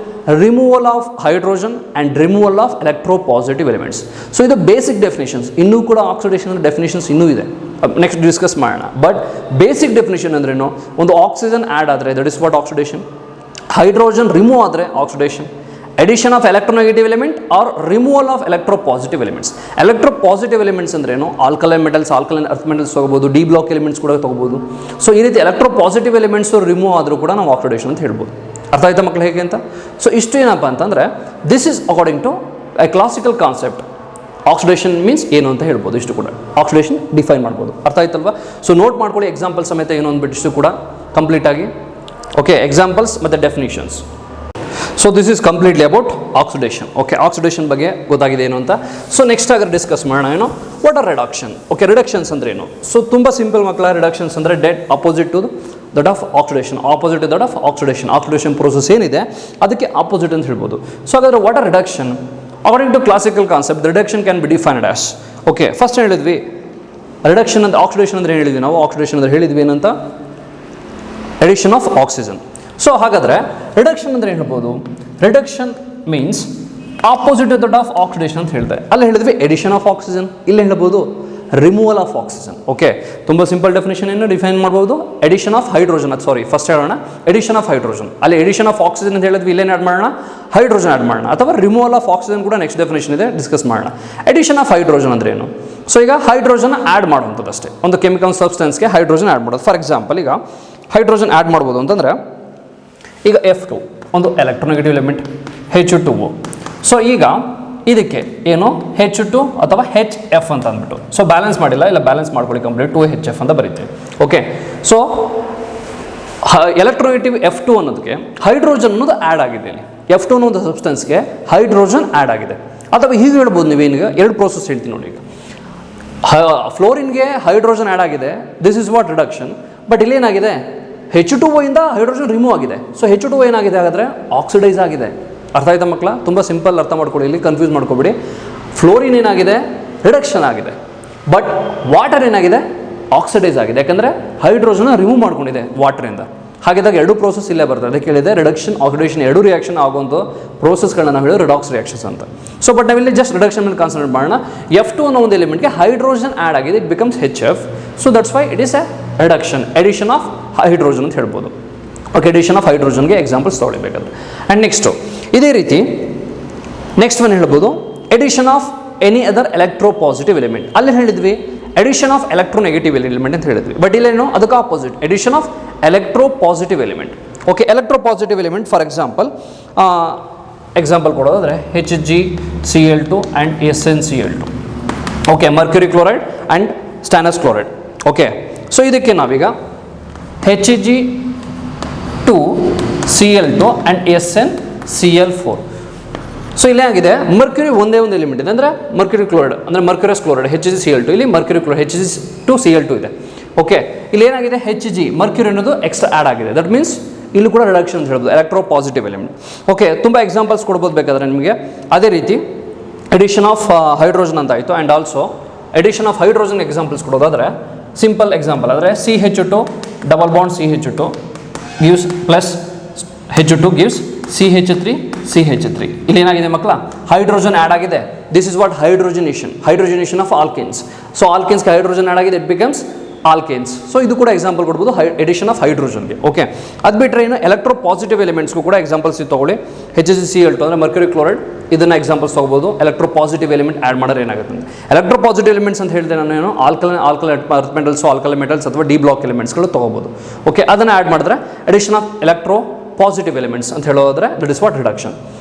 removal of hydrogen and removal of electropositive elements. So ಇದು ಬೇಸಿಕ್ ಡೆಫಿನೇಷನ್ಸ್. ಇನ್ನೂ ಕೂಡ ಆಕ್ಸಿಡೇಷನ್ ಡೆಫಿನೇಷನ್ಸ್ ಇನ್ನೂ ಇದೆ, ನೆಕ್ಸ್ಟ್ ಡಿಸ್ಕಸ್ ಮಾಡೋಣ. ಬಟ್ ಬೇಸಿಕ್ ಡೆಫಿನೇಷನ್ ಅಂದ್ರೇನು ಒಂದು ಆಕ್ಸಿಜನ್ ಆ್ಯಡ್ ಆದರೆ that is what oxidation, hydrogen remove ಆದರೆ oxidation, addition of electronegative element or removal of electropositive elements. Electropositive elements ಅಂದ್ರೇನು alkali metals, alkaline earth metals ತೊಗೋಬೋದು, ಡಿ ಬ್ಲಾಕ್ ಎಲಿಮೆಂಟ್ಸ್ ಕೂಡ ತೊಗೋಬೋದು. ಸೊ ಈ ರೀತಿ ಎಲೆಕ್ಟ್ರೋ ಪಾಸಿಟಿವ್ ಎಲಿಮೆಂಟ್ಸ್ ರಿಮೂವ್ ಆದರೂ ಕೂಡ ನಾವು ಆಕ್ಸಿಡೇಷನ್ ಅಂತ ಹೇಳ್ಬೋದು. ಅರ್ಥ ಆಯ್ತಾ ಮಕ್ಕಳು ಹೇಗೆ ಅಂತ? ಸೊ ಇಷ್ಟು ಏನಪ್ಪ ಅಂತಂದರೆ this is according to a classical concept. Oxidation means ಏನು ಅಂತ ಹೇಳ್ಬೋದು. ಇಷ್ಟು ಕೂಡ ಆಕ್ಸಿಡೇಷನ್ ಡಿಫೈನ್ ಮಾಡ್ಬೋದು. ಅರ್ಥ ಆಯ್ತಲ್ವಾ? ಸೊ ನೋಟ್ ಮಾಡ್ಕೊಳ್ಳಿ ಎಕ್ಸಾಂಪಲ್ ಸಮೇತ ಏನು ಅಂದ್ಬಿಟ್ಟು ಇಷ್ಟು ಕೂಡ ಕಂಪ್ಲೀಟಾಗಿ. ಓಕೆ, ಎಕ್ಸಾಂಪಲ್ಸ್ ಮತ್ತು definitions. So this is completely about oxidation. Okay, oxidation ಬಗ್ಗೆ ಗೊತ್ತಾಗಿದೆ ಏನು ಅಂತ. ಸೊ ನೆಕ್ಸ್ಟ್ ಆಗ ಡಿಸ್ಕಸ್ ಮಾಡೋಣ ಏನು what are reduction. Okay, reductions ಅಂದ್ರೆ ಏನು? ಸೊ ತುಂಬ ಸಿಂಪಲ್ ಮಕ್ಕಳ. ರಿಡಕ್ಷನ್ಸ್ ಅಂದರೆ dead opposite to that of oxidation, opposite that of oxidation. Oxidation process ಏನಿದೆ ಅದಕ್ಕೆ ಆಪೋಸಿಟ್ ಅಂತ ಹೇಳ್ಬೋದು. ಸೊ ಹಾಗಾದರೆ what are reduction? According to classical concept reduction can be defined as. Okay, first ಹೇಳಿದ್ವಿ ರಿಡಕ್ಷನ್ ಅಂತ. ಆಕ್ಸಿಡೇಷನ್ ಅಂದರೆ ಹೇಳಿದ್ವಿ ನಾವು. ಆಕ್ಸಿಡೇಷನ್ ಅಂದರೆ ಹೇಳಿದ್ವಿ ಏನಂತ ಎಡಿಷನ್ ಆಫ್ ಆಕ್ಸಿಜನ್. ಸೊ ಹಾಗಾದರೆ ರಿಡಕ್ಷನ್ ಅಂದರೆ ಏನು ಹೇಳ್ಬೋದು? Reduction means opposite that of oxidation ಅಂತ ಹೇಳಿದೆ. ಅಲ್ಲಿ ಹೇಳಿದ್ವಿ ಎಡಿಷನ್ ಆಫ್ ಆಕ್ಸಿಜನ್, ಇಲ್ಲಿ ಹೇಳ್ಬೋದು ರಿಮೂವಲ್ ಆಫ್ ಆಕ್ಸಿಜನ್. ಓಕೆ, ತುಂಬ ಸಿಂಪಲ್ ಡೆಫಿನೇಷನ್ ಏನು ಡಿಫೈನ್ ಮಾಡ್ಬೋದು ಎಡಿಷನ್ ಆಫ್ ಹೈಡ್ರೋಜನ್. ಅದು ಸಾರಿ ಫಸ್ಟ್ ಹೇಳೋಣ ಎಡಿಷನ್ ಆಫ್ ಹೈಡ್ರೋಜನ್. ಅಲ್ಲಿ ಎಡಿಷನ್ ಆಫ್ ಆಕ್ಸಿಜನ್ ಅಂತ ಹೇಳಿದ್ವಿ, ಇಲ್ಲೇನು ಆ್ಯಡ್ ಮಾಡೋಣ ಹೈಡ್ರೋಜನ್ ಆ್ಯಡ್ ಮಾಡೋಣ. ಅಥವಾ ರಿಮೂವಲ್ ಆಫ್ ಆಕ್ಸಿಜನ್ ಕೂಡ ನೆಕ್ಸ್ಟ್ ಡೆಫಿನೇಷನ್ ಇದೆ, ಡಿಸ್ಕಸ್ ಮಾಡೋಣ. ಎಡಿಷನ್ ಆಫ್ ಹೈಡ್ರೋಜನ್ ಅಂದರೆ ಏನು? ಸೊ ಈಗ ಹೈಡ್ರೋಜನ್ ಆ್ಯಡ್ ಮಾಡುವಂಥದ್ದು ಅಷ್ಟೇ, ಒಂದು ಕೆಮಿಕಲ್ ಸಬ್ಸ್ಟೆನ್ಸ್ಗೆ ಹೈಡ್ರೋಜನ್ ಆ್ಯಡ್ ಮಾಡೋದು. ಫಾರ್ ಎಕ್ಸಾಂಪಲ್ ಈಗ ಹೈಡ್ರೋಜನ್ ಆ್ಯಡ್ ಮಾಡ್ಬೋದು ಅಂತಂದರೆ ಈಗ F2 ಒಂದು ಎಲೆಕ್ಟ್ರೋನೆಗೆಟಿವ್ ಎಲಿಮೆಂಟ್, H2O. ಸೊ ಈಗ ಇದಕ್ಕೆ ಏನು H2 ಅಥವಾ HF ಅಂತ ಅಂದ್ಬಿಟ್ಟು ಸೊ ಬ್ಯಾಲೆನ್ಸ್ ಮಾಡಿಲ್ಲ, ಇಲ್ಲ ಬ್ಯಾಲೆನ್ಸ್ ಮಾಡ್ಕೊಳ್ಳಿ ಕಂಪ್ಲೀಟ್ 2HF ಅಂತ ಬರೀತೀವಿ. ಓಕೆ, ಸೊ ಎಲೆಕ್ಟ್ರೋನೆಗೆಟಿವ್ F2 ಅನ್ನೋದಕ್ಕೆ ಹೈಡ್ರೋಜನ್ ಅನ್ನೋದು ಆ್ಯಡ್ ಆಗಿದೆ. ಇಲ್ಲಿ F2 ಅನ್ನೋ ಸಬ್ಸ್ಟೆನ್ಸ್ಗೆ ಹೈಡ್ರೋಜನ್ ಆ್ಯಡ್ ಆಗಿದೆ. ಅಥವಾ ಹೀಗೆ ಹೇಳ್ಬೋದು ನೀವೇನೀಗ ಎರಡು ಪ್ರೋಸೆಸ್ ಹೇಳ್ತೀನಿ ನೋಡಿ. ಈಗ ಫ್ಲೋರಿನ್ಗೆ ಹೈಡ್ರೋಜನ್ ಆ್ಯಡ್ ಆಗಿದೆ, this is what reduction. But ಇಲ್ಲೇನಾಗಿದೆ H2O ಇಂದ ಹೈಡ್ರೋಜನ್ ರಿಮೂವ್ ಆಗಿದೆ. ಸೊ H2O ಏನಾಗಿದೆ ಹಾಗಾದರೆ ಆಕ್ಸಿಡೈಸ್ ಆಗಿದೆ. ಅರ್ಥ ಆಯ್ತಾ ಮಕ್ಕಳ? ತುಂಬ ಸಿಂಪಲ್ ಅರ್ಥ ಮಾಡ್ಕೊಳ್ಳಿ, ಇಲ್ಲಿ ಕನ್ಫ್ಯೂಸ್ ಮಾಡ್ಕೊಬೇಡಿ. ಫ್ಲೋರಿನ್ ಏನಾಗಿದೆ ರಿಡಕ್ಷನ್ ಆಗಿದೆ, ಬಟ್ ವಾಟರ್ ಏನಾಗಿದೆ ಆಕ್ಸಿಡೈಸ್ ಆಗಿದೆ. ಯಾಕಂದರೆ ಹೈಡ್ರೋಜನ್ ರಿಮೂವ್ ಮಾಡ್ಕೊಂಡಿದೆ ವಾಟರಿಂದ. ಹಾಗಿದ್ದಾಗ ಎರಡು ಪ್ರೋಸೆಸ್ ಇಲ್ಲೇ ಬರ್ತದೆ. ಅದಕ್ಕೆ ಹೇಳಿದೆ ರಿಡಕ್ಷನ್ ಆಕ್ಸಿಡೇಷನ್ ಎರಡು ರಿಯಾಕ್ಷನ್ ಆಗುವಂಥ ಪ್ರೋಸೆಸ್ಗಳನ್ನ ನಾವು ಹೇಳೋದು ರಿಡಾಕ್ಸ್ ರಿಯಾಕ್ಷನ್ಸ್ ಅಂತ. ಸೊ ಬಟ್ ನಾವಿಲ್ಲಿ ಜಸ್ಟ್ ರಿಡಕ್ಷನ್ ಮೇಲೆ ಕಾನ್ಸಂಟ್ರೇಟ್ ಮಾಡೋಣ. F2 ಅನ್ನೋ ಒಂದು ಎಲಿಮೆಂಟ್ಗೆ ಹೈಡ್ರೋಜನ್ ಆ್ಯಡ್ ಆಗಿದೆ, it becomes HF. So that's why it is a reduction, addition of hydrogen ಅಂತ ಹೇಳ್ಬೋದು. ಓಕೆ, ಎಡಿಷನ್ ಆಫ್ ಹೈಡ್ರೋಜನ್ಗೆ ಎಕ್ಸಾಂಪಲ್ಸ್ ತೊಗೊಳ್ಬೇಕಾದ್ರೆ. ಆ್ಯಂಡ್ ನೆಕ್ಸ್ಟು ಇದೇ ರೀತಿ ನೆಕ್ಸ್ಟ್ ಒನ್ ಹೇಳ್ಬೋದು addition of any other electropositive element. ಅಲ್ಲಿ ಹೇಳಿದ್ವಿ ಎಡಿಷನ್ ಆಫ್ ಎಲೆಕ್ಟ್ರೋನೆಗೆಟಿವ್ ಎಲಿಮೆಂಟ್ ಅಂತ ಹೇಳಿದ್ವಿ. ಬಟ್ ಇಲ್ಲೇನು ಅದಕ್ಕೆ opposite addition of electropositive element. Okay, electropositive element for example ಕೊಡೋದಾದರೆ HgCl2 and SnCl2. Okay, mercury chloride and stannous chloride. Okay, so ಇದಕ್ಕೆ ನಾವೀಗ Hg2Cl2 ಆ್ಯಂಡ್ SnCl4. ಸೊ ಇಲ್ಲಿ ಆಗಿದೆ ಮರ್ಕ್ಯುರಿ ಒಂದೇ ಒಂದು ಎಲಿಮೆಂಟ್ ಇದೆ, ಅಂದರೆ ಮರ್ಕ್ಯುರಿ ಕ್ಲೋರೈಡ್ ಅಂದರೆ ಮರ್ಕ್ಯುರಸ್ ಕ್ಲೋರೈಡ್ HgCl2, ಇಲ್ಲಿ ಮರ್ಕ್ಯುರಿ ಕ್ಲೋರೈಡ್ Hg2Cl2 ಇದೆ. ಓಕೆ, ಇಲ್ಲಿ ಏನಾಗಿದೆ Hg ಮರ್ಕ್ಯುರಿ ಅನ್ನೋದು ಎಕ್ಸ್ಟ್ರಾ ಆ್ಯಡ್ ಆಗಿದೆ. ದಟ್ ಮೀನ್ಸ್ ಇಲ್ಲಿ ಕೂಡ ರಿಡಕ್ಷನ್ ಅಂತ ಹೇಳ್ಬೋದು, ಎಲೆಕ್ಟ್ರೋ ಪಾಸಿಟಿವ್ ಎಲಿಮೆಂಟ್. ಓಕೆ, ತುಂಬ ಎಕ್ಸಾಂಪಲ್ಸ್ ಕೊಡ್ಬೋದು ಬೇಕಾದ್ರೆ ನಿಮಗೆ. ಅದೇ ರೀತಿ ಎಡಿಷನ್ ಆಫ್ ಹೈಡ್ರೋಜನ್ ಅಂತ ಆಯಿತು, and also addition of hydrogen examples ಕೊಡೋದಾದರೆ ಸಿಂಪಲ್ ಎಕ್ಸಾಂಪಲ್ ಅಂದರೆ CH2 double bond CH2 gives plus H2 gives CH3. ಇಲ್ಲಿ ಏನಾಗಿದೆ ಮಕ್ಕಳ, ಹೈಡ್ರೋಜನ್ ಆ್ಯಡ್ ಆಗಿದೆ. This is what hydrogenation of alkanes. So ಆಲ್ಕೇನ್ಸ್ಗೆ ಹೈಡ್ರೋಜನ್ ಆ್ಯಡ್ ಆಗಿದೆ, ಇಟ್ ಬಿಕಮ್ಸ್ ಆಲ್ಕೇನ್ಸ್. ಸೊ ಇದು ಕೂಡ ಎಕ್ಸಾಂಪಲ್ ಕೊಡ್ಬೋದು ಎಡಿಷನ್ ಆಫ್ ಹೈಡ್ರೋಜನ್ಗೆ. ಓಕೆ, ಅದು ಬಿಟ್ಟರೆ ಏನು ಎಲೆಕ್ಟ್ರೋ ಪಾಸಿಟಿವ್ ಎಲಿಮೆಂಟ್ಸ್ಗೂ ಕೂಡ ಎಕ್ಸಾಂಪಲ್ಸ್ ಇದು ತೊಗೊಳ್ಳಿ. HgCl2 ಅಂದರೆ ಮರ್ಕ್ಯುರಿ ಕ್ಲೋರೈಡ್, ಇದನ್ನು ಎಕ್ಸಾಂಪಲ್ಸ್ ತೊಗೋಬೋದು. ಎಲೆಕ್ಟ್ರೋ ಪಾಸಿಟಿವ್ ಎಲಿಮೆಂಟ್ ಆ್ಯಡ್ ಮಾಡಿದ್ರೆ ಏನಾಗುತ್ತೆ ಅಂದರೆ ಎಲೆಕ್ಟ್ರೋ ಪಾಸಿಟಿವ್ ಎಲಿಮೆಂಟ್ಸ್ ಅಂತ ಹೇಳಿದೆ ನಾನು ಏನು alkali earth metals, alkali metals ಅಥವಾ ಡಿ ಬ್ಲಾಕ್ ಎಲಿಮೆಂಟ್ಸ್ಗಳು ತೊಗೋಬೋದು. ಓಕೆ, ಅದನ್ನು ಆ್ಯಡ್ ಮಾಡಿದ್ರೆ addition of electropositive elements ಅಂತ ಹೇಳೋದ್ರೆ ದಟ್ ಇಸ್ ವಾಟ್ ರಿಡಕ್ಷನ್.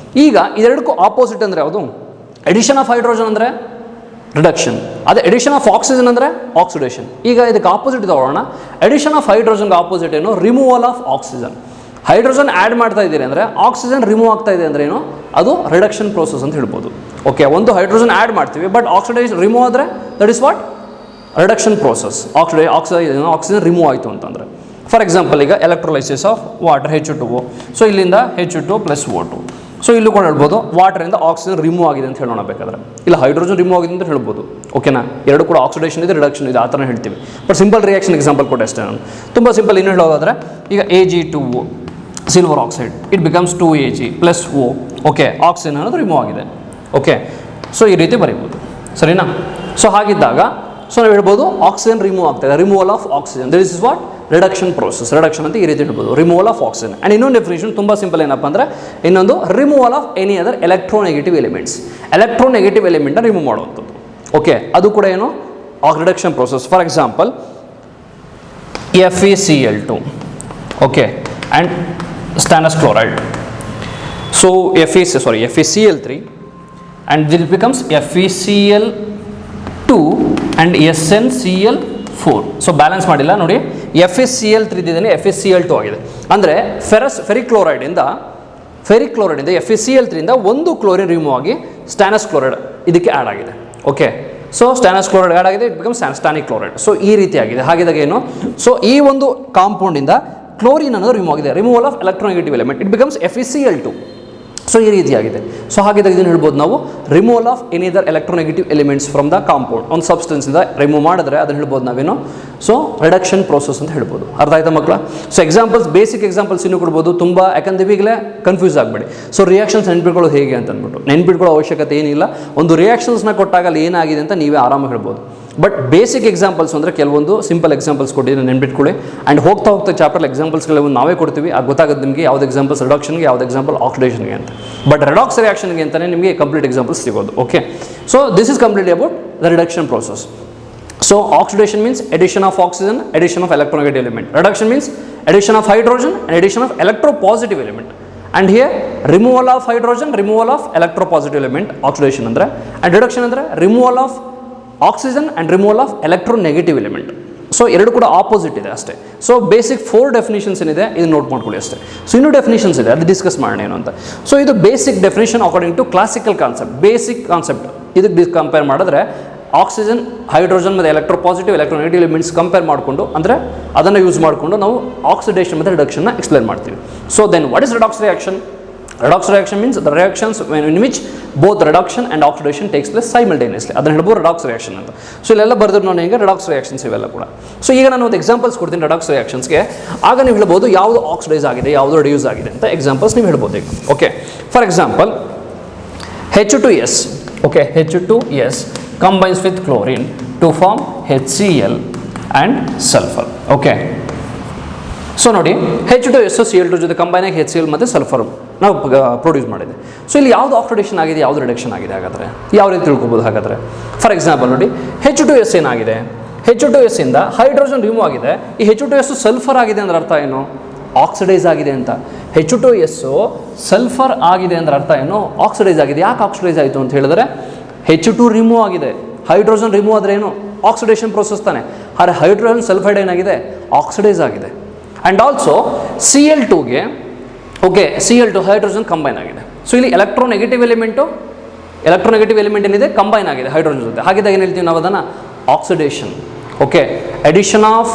ಈಗ ಇದೆರಡಕ್ಕೂ ಆಪೋಸಿಟ್ ಅಂದರೆ ಯಾವುದು? ಎಡಿಷನ್ ಆಫ್ ಹೈಡ್ರೋಜನ್ ಅಂದರೆ ರಿಡಕ್ಷನ್, ಅದೇ ಎಡಿಷನ್ ಆಫ್ ಆಕ್ಸಿಜನ್ ಅಂದರೆ ಆಕ್ಸಿಡೇಷನ್. ಈಗ ಇದಕ್ಕೆ ಆಪೋಸಿಟ್ ತಗೊಳ್ಳೋಣ. ಎಡಿಷನ್ ಆಫ್ ಹೈಡ್ರೋಜನ್ಗೆ ಆಪೋಸಿಟ್ ಏನು? Removal of oxygen. Hydrogen add ಮಾಡ್ತಾ ಇದ್ದೀರಿ ಅಂದರೆ ಆಕ್ಸಿಜನ್ ರಿಮೂವ್ ಆಗ್ತಾ ಇದೆ ಅಂದರೆ ಏನು? ಅದು ರಿಡಕ್ಷನ್ ಪ್ರೋಸೆಸ್ ಅಂತ ಹೇಳ್ಬೋದು. ಓಕೆ, ಒಂದು ಹೈಡ್ರೋಜನ್ ಆ್ಯಡ್ ಮಾಡ್ತೀವಿ ಬಟ್ ಆಕ್ಸಿಡೇಷನ್ ರಿಮೂವ್ ಆದರೆ that is what reduction process. Oxygen remove ಆಯಿತು ಅಂತಂದರೆ ಫಾರ್ ಎಕ್ಸಾಂಪಲ್ ಈಗ electrolysis of water H2O. So ಇಲ್ಲಿಂದ H2 ಪ್ಲಸ್ O2. ಸೊ ಇಲ್ಲೂ ಕೂಡ ಹೇಳ್ಬೋದು ವಾಟರಿಂದ ಆಕ್ಸಿಜನ್ ರಿಮೂವ್ ಆಗಿದೆ ಅಂತ ಹೇಳೋಣ ಬೇಕಾದ್ರೆ. ಇಲ್ಲ ಹೈಡ್ರೋಜನ್ ರಿಮೂವ್ ಆಗಿದೆ ಅಂತ ಹೇಳ್ಬೋದು. ಓಕೆನಾ, ಎರಡು ಕೂಡ ಆಕ್ಸಿಡೇಷನ್ ಇದೆ, ರಿಡಕ್ಷನ್ ಇದೆ, ಆ ಥರ ಹೇಳ್ತೀವಿ. ಬಟ್ ಸಿಂಪಲ್ ರಿಯಾಕ್ಷನ್ ಎಕ್ಸಾಂಪಲ್ ಕೊಟ್ಟೆ ಅಷ್ಟೇ ನಾನು. ತುಂಬ ಸಿಂಪಲ್. ಇನ್ನು ಹೇಳೋದಾದರೆ ಈಗ Ag2O silver oxide, it becomes 2Ag plus O. Okay, oxygen ಅನ್ನೋದು ರಿಮೂವ್ ಆಗಿದೆ. ಓಕೆ, ಸೊ ಈ ರೀತಿ ಬರೀಬೋದು, ಸರಿನಾ? ಸೊ ಹಾಗಿದ್ದಾಗ ಸೊ ನಾವು ಹೇಳ್ಬೋದು ಆಕ್ಸಿಜನ್ ರಿಮೂವ್ ಆಗ್ತಾಯಿದೆ, removal of oxygen. This is what reduction process. Reduction ಅಂತ ಈ ರೀತಿ ಹೇಳ್ಬೋದು, ರಿಮೂವಲ್ ಆಫ್ ಆಕ್ಸಿಜನ್. ಆ್ಯಂಡ್ ಇನ್ನೊಂದು ಡೆಫಿನೇಷನ್ ತುಂಬ ಸಿಂಪಲ್ ಏನಪ್ಪ ಅಂದರೆ ಇನ್ನೊಂದು removal of any other electronegative elements. Electronegative ಎಲಿಮೆಂಟ್ನ ರಿಮೂವ್ ಮಾಡುವಂಥದ್ದು. ಓಕೆ, ಅದು ಕೂಡ ಏನು reduction process. For example FeCl2 okay and stannous chloride. So FeCl3 and this becomes FeCl2 and SnCl4. So balance ಮಾಡಿಲ್ಲ ನೋಡಿ, FeCl3 ಇದ್ದೇನೆ, FeCl2 ಆಗಿದೆ. ಅಂದರೆ ಫೆರಿಕ್ ಕ್ಲೋರೈಡಿಂದ FeCl3 ಒಂದು ಕ್ಲೋರಿನ್ ರಿಮೂವ್ ಆಗಿ ಸ್ಟ್ಯಾನಸ್ ಕ್ಲೋರೈಡ್ ಇದಕ್ಕೆ ಆ್ಯಡ್ ಆಗಿದೆ. ಓಕೆ, ಸೊ ಸ್ಟ್ಯಾನಸ್ ಕ್ಲೋರೈಡ್ ಆ್ಯಡ್ ಆಗಿದೆ, ಇಟ್ ಬಿಕಮ್ಸ್ ಸ್ಟ್ಯಾನಿಕ್ ಕ್ಲೋರೈಡ್. ಸೊ ಈ ರೀತಿ ಆಗಿದೆ. ಹಾಗಿದಾಗ ಏನು? ಸೊ ಈ ಒಂದು ಕಾಂಪೌಂಡಿಂದ ಕ್ಲೋರಿನ್ ಅನ್ನೋದು ರಿಮೂವ್ ಆಗಿದೆ, removal of electronegative element, it becomes FeCl2. So ಈ ರೀತಿಯಾಗಿದೆ. ಸೊ ಹಾಗಿದ್ದಾಗ ಇದನ್ನು ಹೇಳ್ಬೋದು ನಾವು removal of any other electronegative elements from the compound. ಒಂದು ಸಬ್ಸ್ಟೆನ್ಸಿಂದ ರಿಮೂವ್ ಮಾಡಿದ್ರೆ ಅದನ್ನು ಹೇಳ್ಬೋದು ನಾವೇನು? ಸೊ ರಿಡಕ್ಷನ್ ಪ್ರೋಸೆಸ್ ಅಂತ ಹೇಳ್ಬೋದು. ಅರ್ಥ ಆಯ್ತಾ ಮಕ್ಕಳ? ಸೊ ಎಕ್ಸಾಂಪಲ್ಸ್, ಬೇಸಿಕ್ ಎಕ್ಸಾಂಪಲ್ಸ್ ಇನ್ನೂ ಕೊಡ್ಬೋದು ತುಂಬ, ಯಾಕಂದ್ರೆ ಈಗಲೇ ಕನ್ಫ್ಯೂಸ್ ಆಗಬೇಡಿ. ಸೊ ರಿಯಾಕ್ಷನ್ಸ್ ನೆನ್ಪಿಟ್ಕೊಳ್ಳೋದು ಹೇಗೆ ಅಂತ ಅಂದ್ಬಿಟ್ಟು ನೆನ್ಪಿಟ್ಕೊಳ್ಳೋ ಅವಶ್ಯಕತೆ ಏನಿಲ್ಲ. ಒಂದು ರಿಯಾಕ್ಷನ್ಸ್ನ ಕೊಟ್ಟಾಗ ಅಲ್ಲಿ ಏನಾಗಿದೆ ಅಂತ ನೀವೇ ಆರಾಮಾಗಿ ಹೇಳ್ಬೋದು. ಬಟ್ ಬೇಸಿಕ್ ಎಕ್ಸಾಂಪಲ್ಸ್ ಅಂದರೆ ಕೆಲವೊಂದು ಸಿಂಪಲ್ ಎಕ್ಸಾಂಪಲ್ಸ್ ಕೊಟ್ಟಿದ್ದೀನಿ, ನೆನ್ಪಿಟ್ಕೊಳ್ಳಿ. ಆ್ಯಂಡ್ ಹೋಗ್ತಾ ಚಾಪ್ಟರ್ ಎಕ್ಸಾಂಪಲ್ಸ್ಗಳು ನಾವೇ ಕೊಡ್ತೀವಿ, ಅದು ಗೊತ್ತಾಗುತ್ತೆ ನಿಮಗೆ ಯಾವ್ದು ಎಕ್ಸಾಂಪಲ್ಸ್ ರಿಡಕ್ಷನ್ಗೆ, ಯಾವ್ದು ಎಕ್ಸಾಂಪಲ್ ಆಕ್ಸಿಡೇಷನ್ಗೆ ಅಂತ. ಬಟ್ ರೆಡಾಕ್ಸ್ ರಿಯಾಕ್ಷನ್ಗೆ ಅಂತಲೇ ನಿಮಗೆ ಕಂಪ್ಲೀಟ್ ಎಕ್ಸಾಂಪಲ್ಸ್ ಸಿಗೋದು. Okay, so this is completely about the reduction process. So oxidation means addition of oxygen, addition of electronegative element. Reduction means addition of hydrogen and addition of electropositive element. And here removal of hydrogen, removal of electropositive element, oxidation andre. And reduction andre removal of oxygen and removal of electronegative element. So ಎರಡು ಕೂಡ ಆಪೋಸಿಟ್ ಇದೆ ಅಷ್ಟೇ. ಸೊ ಬೇಸಿಕ್ 4 ಡೆಫಿನೇಷನ್ಸ್ ಏನಿದೆ ಇದನ್ನು ನೋಟ್ ಮಾಡ್ಕೊಳ್ಳಿ ಅಷ್ಟೇ. ಸೊ ಇನ್ನೂ ಡೆಫಿನೇಷನ್ಸ್ ಇದೆ, ಅದು ಡಿಸ್ಕಸ್ ಮಾಡೋಣ ಏನು ಅಂತ. ಸೊ ಇದು basic definition according to classical concept, basic concept. ಇದಕ್ಕೆ ಕಂಪೇರ್ ಮಾಡಿದ್ರೆ ಆಕ್ಸಿಜನ್, ಹೈಡ್ರೋಜನ್ ಮತ್ತು ಎಲೆಕ್ಟ್ರೋಪಾಸಿಟಿವ್, ಎಲೆಕ್ಟ್ರೋನೆಗೆಟಿವ್ ಎಲಿಮೆಂಟ್ಸ್ ಕಂಪೇರ್ ಮಾಡಿಕೊಂಡು, ಅಂದರೆ ಅದನ್ನು ಯೂಸ್ ಮಾಡಿಕೊಂಡು ನಾವು ಆಕ್ಸಿಡೇಷನ್ ಮತ್ತು ರಿಡಕ್ಷನ್ನ ಎಕ್ಸ್ಪ್ಲೇನ್ ಮಾಡ್ತೀವಿ. So then what is redox reaction? Redox reaction means the reactions in which both reduction and oxidation takes place simultaneously. ಅದನ್ನು ಹೇಳ್ಬೋದು redox reaction ಅಂತ. ಸೊ ಇಲ್ಲೆಲ್ಲ ಬರೆದ್ರು ನಾನು ಈಗ redox reactions ಇವೆಲ್ಲ ಕೂಡ. ಸೊ ಈಗ ನಾನು ಒಂದು ಎಕ್ಸಾಂಪಲ್ಸ್ ಕೊಡ್ತೀನಿ redox reactionsಗೆ. ಆಗ ನೀವು ಹೇಳ್ಬೋದು ಯಾವುದು ಆಕ್ಸಿಡೈಸ್ ಆಗಿದೆ, ಯಾವುದು ರಿಡ್ಯೂಸ್ ಆಗಿದೆ ಅಂತ ಎಕ್ಸಾಂಪಲ್ಸ್ ನೀವು ಹೇಳ್ಬೋದು ಈಗ. Okay, for example H2S. Okay, H2S combines with chlorine to form HCl and sulfur. Okay, so ನೋಡಿ H2S Cl2 ಜೊತೆ ಕಂಬೈನ್ ಆಗಿ HCl ಮತ್ತು ಸಲ್ಫರ್ ನಾವು ಪ್ರೊಡ್ಯೂಸ್ ಮಾಡಿದೆ. ಸೊ ಇಲ್ಲಿ ಯಾವುದು ಆಕ್ಸಿಡೇಷನ್ ಆಗಿದೆ, ಯಾವುದು ರಿಡಕ್ಷನ್ ಆಗಿದೆ, ಹಾಗಾದರೆ ಯಾವ ರೀತಿ ತಿಳ್ಕೊಬೋದು? ಹಾಗಾದರೆ ಫಾರ್ ಎಕ್ಸಾಂಪಲ್ ನೋಡಿ, H2S ಏನಾಗಿದೆ? H2S ಇಂದ ಹೈಡ್ರೋಜನ್ ರಿಮೂವ್ ಆಗಿದೆ. ಈ H2S ಸಲ್ಫರ್ ಆಗಿದೆ ಅಂದ್ರೆ ಅರ್ಥ ಏನು? ಆಕ್ಸಿಡೈಸ್ ಆಗಿದೆ ಅಂತ. H2S ಸಲ್ಫರ್ ಆಗಿದೆ ಅಂದ್ರೆ ಅರ್ಥ ಏನು? ಆಕ್ಸಿಡೈಸ್ ಆಗಿದೆ. ಯಾಕೆ ಆಕ್ಸಿಡೈಸ್ ಆಯಿತು ಅಂತ ಹೇಳಿದ್ರೆ H2 ರಿಮೂವ್ ಆಗಿದೆ, ಹೈಡ್ರೋಜನ್ ರಿಮೂವ್ ಆದರೆ ಏನು ಆಕ್ಸಿಡೇಷನ್ ಪ್ರೋಸೆಸ್ ತಾನೆ. ಆದರೆ ಹೈಡ್ರೋಜನ್ ಸಲ್ಫೈಡ್ ಏನಾಗಿದೆ ಆಕ್ಸಿಡೈಸ್ ಆಗಿದೆ. ಆ್ಯಂಡ್ ಆಲ್ಸೋ Cl2ಗೆ ಓಕೆ Cl2 ಹೈಡ್ರೋಜನ್ ಕಂಬೈನ್ ಆಗಿದೆ. ಸೊ ಇಲ್ಲಿ ಎಲೆಕ್ಟ್ರೋನೆಗೆಟಿವ್ ಎಲಿಮೆಂಟ್ ಏನಿದೆ ಕಂಬೈನ್ ಆಗಿದೆ ಹೈಡ್ರೋಜನ್ ಜೊತೆ. ಹಾಗಿದ್ದಾಗ ಏನು ಹೇಳ್ತೀವಿ ನಾವು ಅದನ್ನು oxidation. Okay, addition of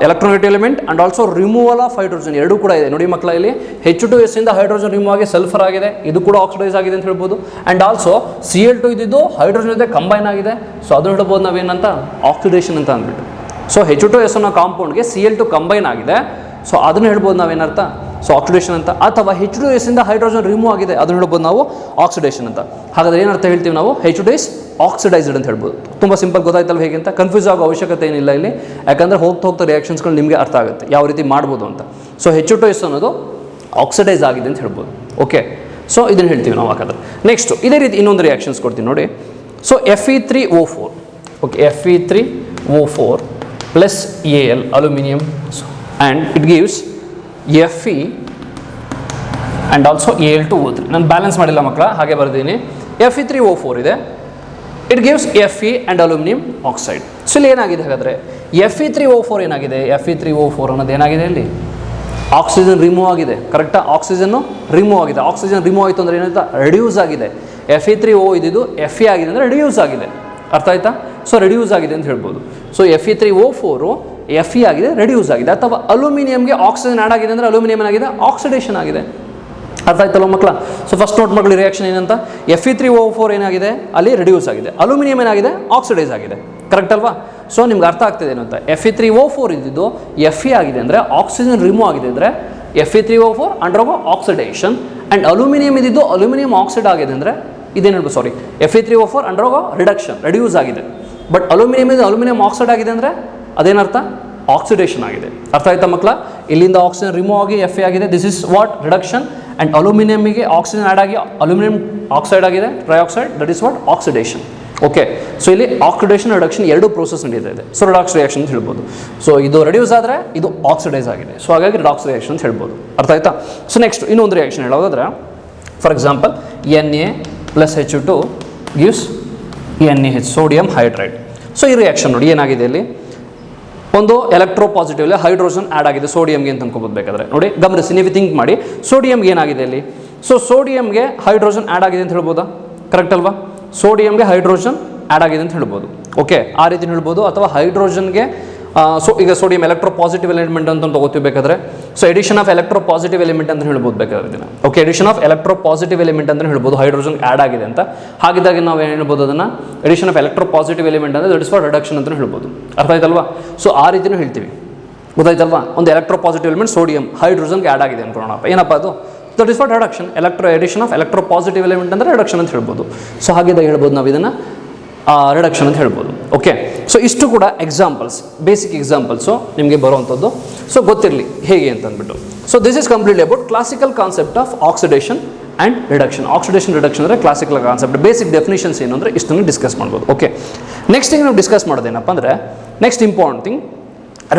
electronegative element and also removal of hydrogen ಎರಡೂ ಕೂಡ ಇದೆ ನೋಡಿ ಮಕ್ಕಳ. ಇಲ್ಲಿ H2S ಇಂದ ಹೈಡ್ರೋಜನ್ ರಿಮೂವ್ ಆಗಿ ಸಲ್ಫರ್ ಆಗಿದೆ, ಇದು ಕೂಡ ಆಕ್ಸಿಡೈಸ್ ಆಗಿದೆ ಅಂತ ಹೇಳ್ಬೋದು. ಆ್ಯಂಡ್ ಆಲ್ಸೋ Cl2 ಇದ್ದಿದ್ದು ಹೈಡ್ರೋಜನ್ ಜೊತೆ ಕಂಬೈನ್ ಆಗಿದೆ. ಸೊ ಅದನ್ನು ಹೇಳ್ಬೋದು ನಾವೇನಂತ ಆಕ್ಸಿಡೇಷನ್ ಅಂತ ಅಂದ್ಬಿಟ್ಟು. ಸೊ H2S ಅನ್ನೋ ಕಾಂಪೌಂಡ್ಗೆ Cl2 ಕಂಬೈನ್ ಆಗಿದೆ. ಸೊ ಅದನ್ನು ಹೇಳ್ಬೋದು ನಾವೇನರ್ಥ ಸೊ ಆಕ್ಸಿಡೇಷನ್ ಅಂತ. ಅಥವಾ H2S ಇಂದ ಹೈಡ್ರೋಜನ್ ರಿಮೂವ್ ಆಗಿದೆ, ಅದನ್ನು ಹೇಳ್ಬೋದು ನಾವು ಆಕ್ಸಿಡೇಷನ್ ಅಂತ. ಹಾಗಾದ್ರೆ ಏನರ್ಥ ಹೇಳ್ತೀವಿ ನಾವು H2S ಆಕ್ಸಿಡೈಸ್ಡ್ ಅಂತ ಹೇಳ್ಬೋದು. ತುಂಬ ಸಿಂಪಲ್, ಗೊತ್ತಾಯ್ತಲ್ಲ ಹೇಗೆ ಅಂತ. ಕನ್ಫ್ಯೂಸ್ ಆಗೋ ಅವಶ್ಯಕತೆ ಏನಿಲ್ಲ ಇಲ್ಲಿ, ಯಾಕಂದರೆ ಹೋಗ್ತಾ ರಿಯಾಕ್ಷನ್ಸ್ಗಳು ನಿಮಗೆ ಅರ್ಥ ಆಗುತ್ತೆ ಯಾವ ರೀತಿ ಮಾಡ್ಬೋದು ಅಂತ. ಸೊ H2S ಅನ್ನೋದು ಆಕ್ಸಿಡೈಸ್ ಆಗಿದೆ ಅಂತ ಹೇಳ್ಬೋದು. ಓಕೆ, ಸೊ ಇದನ್ನು ಹೇಳ್ತೀವಿ ನಾವು. ಹಾಗಾದ್ರೆ ನೆಕ್ಸ್ಟು ಇದೇ ರೀತಿ ಇನ್ನೊಂದು ರಿಯಾಕ್ಷನ್ಸ್ ಕೊಡ್ತೀವಿ ನೋಡಿ. So Fe3O4 okay, Fe3O4 plus Al aluminium and it gives Fe and also Al2O3. ನಾನು ಬ್ಯಾಲೆನ್ಸ್ ಮಾಡಿಲ್ಲ ಮಕ್ಕಳ, ಹಾಗೆ ಬರ್ತೀನಿ. Fe3O4 ಇದೆ, it gives Fe and aluminium oxide. So ಇಲ್ಲಿ ಏನಾಗಿದೆ ಹಾಗಾದರೆ Fe3O4 ಏನಾಗಿದೆ, Fe3O4 ಅನ್ನೋದು ಏನಾಗಿದೆ ಇಲ್ಲಿ ಆಕ್ಸಿಜನ್ ರಿಮೂವ್ ಆಗಿದೆ. ಕರೆಕ್ಟಾ, ಆಕ್ಸಿಜನ್ನು ರಿಮೂವ್ ಆಗಿದೆ. ಆಕ್ಸಿಜನ್ ರಿಮೂವ್ ಆಯಿತು ಅಂದರೆ ಏನಂತ ರೆಡ್ಯೂಸ್ ಆಗಿದೆ. Fe3O ಇದ್ದಿದ್ದು Fe ಆಗಿದೆ ಅಂದರೆ ರೆಡ್ಯೂಸ್ ಆಗಿದೆ. ಅರ್ಥ ಆಯ್ತಾ? ಸೊ ರೆಡ್ಯೂಸ್ ಆಗಿದೆ ಅಂತ ಹೇಳ್ಬೋದು. ಸೊ Fe3O4 Fe ಆಗಿದೆ, ರೆಡ್ಯೂಸ್ ಆಗಿದೆ. ಅಥವಾ ಅಲ್ಯೂಮಿನಿಯಂಗೆ ಆಕ್ಸಿಜನ್ ಆ್ಯಡ್ ಆಗಿದೆ ಅಂದರೆ ಅಲ್ಯೂಮಿನಿಯಂ ಏನಾಗಿದೆ ಆಕ್ಸಿಡೇಷನ್ ಆಗಿದೆ. ಅರ್ಥ ಆಯ್ತಲ್ಲ ಮಕ್ಕಳ? ಸೊ ಫಸ್ಟ್ ನೋಟ್ ಮಕ್ಕಳು ರಿಯಾಕ್ಷನ್ ಏನಂತ, Fe3O4 ಏನಾಗಿದೆ ಅಲ್ಲಿ ರೆಡ್ಯೂಸ್ ಆಗಿದೆ, ಅಲ್ಯೂಮಿನಿಯಂ ಏನಾಗಿದೆ ಆಕ್ಸಿಡೈಸ್ ಆಗಿದೆ. ಕರೆಕ್ಟ್ ಅಲ್ವಾ? ಸೊ ನಿಮ್ಗೆ ಅರ್ಥ ಆಗ್ತಿದೆ ಏನು ಅಂತ. Fe3O4 ಇದ್ದಿದ್ದು Fe ಆಗಿದೆ ಅಂದರೆ ಆಕ್ಸಿಜನ್ ರಿಮೂವ್ ಆಗಿದೆ ಅಂದರೆ Fe3O4 undergo oxidation. And aluminium ಇದ್ದಿದ್ದು ಅಲ್ಯೂಮಿನಿಯಂ ಆಕ್ಸೈಡ್ ಆಗಿದೆ ಅಂದರೆ ಇದೇನು ಹೇಳ್ಬೋದು, sorry Fe3O4 undergo reduction, reduce ಆಗಿದೆ. ಬಟ್ ಅಲ್ಯೂಮಿನಿಯಂ ಆಕ್ಸೈಡ್ ಆಗಿದೆ ಅಂದರೆ ಅದೇನರ್ಥ ಆಕ್ಸಿಡೇಷನ್ ಆಗಿದೆ. ಅರ್ಥ ಆಯ್ತಾ ಮಕ್ಕಳ? ಇಲ್ಲಿಂದ ಆಕ್ಸಿಜನ್ ರಿಮೂವ್ ಆಗಿ Fe ಆಗಿದೆ, this is what reduction. And ಅಲ್ಯೂಮಿನಿಯಮಿಗೆ ಆಕ್ಸಿಜನ್ ಆ್ಯಡ್ ಆಗಿ ಅಲ್ಯೂಮಿನಿಯಂ ಆಕ್ಸೈಡ್ ಆಗಿದೆ, trioxide, that is what oxidation. Okay, so ಇಲ್ಲಿ ಆಕ್ಸಿಡೇಷನ್ ರಿಡಕ್ಷನ್ ಎರಡು ಪ್ರೋಸೆಸ್ ನಡೀತಾ ಇದೆ. ಸೊ ರಿಡಾಕ್ಸ್ ರಿಯಾಕ್ಷನ್ ಅಂತ ಹೇಳ್ಬೋದು. ಸೊ ಇದು ರೆಡ್ಯೂಸ್ ಆದರೆ ಇದು ಆಕ್ಸಿಡೈಸ್ ಆಗಿದೆ. ಸೊ ಹಾಗಾಗಿ ರಿಡಾಕ್ಸ್ ರಿಯಾಕ್ಷನ್ ಅಂತ ಹೇಳ್ಬೋದು. ಅರ್ಥ ಆಯ್ತಾ? ಸೊ ನೆಕ್ಸ್ಟ್ ಇನ್ನೊಂದು ರಿಯಾಕ್ಷನ್ ಹೇಳೋದಾದ್ರೆ, for example Na plus H2 gives NaH, sodium hydride. So ಈ ರಿಯಾಕ್ಷನ್ ನೋಡಿ ಏನಾಗಿದೆ ಇಲ್ಲಿ, ಒಂದು ಎಲೆಕ್ಟ್ರೋ ಪಾಸಿಟಿವ್ಲಿ ಹೈಡ್ರೋಜನ್ ಆ್ಯಡ್ ಆಗಿದೆ ಸೋಡಿಯಂಗೆ ಅಂತ ಅನ್ಕೋಬೋದು. ಬೇಕಾದರೆ ನೋಡಿ ಗಮನಿಸಿ, ನೀವು ಥಿಂಕ್ ಮಾಡಿ, ಸೋಡಿಯಂಗೆ ಏನಾಗಿದೆ ಇಲ್ಲಿ. ಸೊ ಸೋಡಿಯಂಗೆ ಹೈಡ್ರೋಜನ್ ಆ್ಯಡ್ ಆಗಿದೆ ಅಂತ ಹೇಳ್ಬೋದಾ? ಕರೆಕ್ಟ್ ಅಲ್ವಾ? ಸೋಡಿಯಂಗೆ ಹೈಡ್ರೋಜನ್ ಆ್ಯಡ್ ಆಗಿದೆ ಅಂತ ಹೇಳ್ಬೋದು. ಓಕೆ, ಆ ರೀತಿ ಹೇಳ್ಬೋದು. ಅಥವಾ ಹೈಡ್ರೋಜನ್ಗೆ ಸೊ ಈಗ ಸೋಡಿಯಂ ಎಲೆಕ್ಟ್ರೋ ಪಾಸಿಟಿವ್ ಎಲಿಮೆಂಟ್ ಅಂತ ತಗೋತೀವಿ ಬೇಕಾದರೆ. So addition of electropositive element ಅಂತ ಹೇಳ್ಬೋದು ಬೇಕಾದ್ರೆ ಇದನ್ನು. Okay, addition of electropositive element ಅಂತ ಹೇಳ್ಬೋದು, ಹೈಡ್ರೋಜನ್ ಆ್ಯಡ್ ಆಗಿದೆ ಅಂತ. ಹಾಗಿದ್ದಾಗ ನಾವು ಏನು ಹೇಳ್ಬೋದು ಅದನ್ನು, addition of electropositive element ಅಂದರೆ ದಟ್ ಇಸ್ ಫಾರ್ ರಿಡಕ್ಷನ್ ಅಂತ ಹೇಳ್ಬೋದು. ಅರ್ಥ ಆಯ್ತಲ್ವಾ? ಸೊ ಆ ರೀತಿಯೂ ಹೇಳ್ತೀವಿ, ಗೊತ್ತಾಯ್ತಲ್ವಾ? ಒಂದು ಎಲೆಕ್ಟ್ರೋ ಪಾಸಿಟಿವ್ ಎಲಿಮೆಂಟ್ ಸೋಡಿಯಂ ಹೈಡ್ರೋಜನ್ಗೆ ಆ್ಯಡ್ ಆಗಿದೆ ಅನ್ಕೊಳ್ಳೋಣಪ್ಪ, ಏನಪ್ಪ ಅದು, that is for reduction. Addition of electropositive element ಅಂದರೆ ರಿಡಕ್ಷನ್ ಅಂತ ಹೇಳ್ಬೋದು. ಸೊ ಹಾಗಿದ್ದಾಗ ಹೇಳ್ಬೋದು ನಾವು ಇದನ್ನು ರಿಡಕ್ಷನ್ ಅಂತ ಹೇಳ್ಬೋದು. ಓಕೆ, ಸೊ ಇಷ್ಟು ಕೂಡ ಎಕ್ಸಾಂಪಲ್ಸ್, ಬೇಸಿಕ್ ಎಕ್ಸಾಂಪಲ್ಸು ನಿಮಗೆ ಬರುವಂಥದ್ದು. ಸೊ ಗೊತ್ತಿರಲಿ ಹೇಗೆ ಅಂತ ಅಂದ್ಬಿಟ್ಟು. So this is completely about classical concept of oxidation and reduction. Oxidation reduction ಅಂದರೆ ಕ್ಲಾಸಿಕಲ್ ಕಾನ್ಸೆಪ್ಟ್, ಬೇಸಿಕ್ ಡೆಫಿನಿಷನ್ಸ್ ಏನು ಅಂದರೆ ಇಷ್ಟನ್ನು ಡಿಸ್ಕಸ್ ಮಾಡ್ಬೋದು. ಓಕೆ, ನೆಕ್ಸ್ಟ್ ಈಗ ನಾವು ಡಿಸ್ಕಸ್ ಮಾಡೋದೇನಪ್ಪ ಅಂದರೆ, next important thing,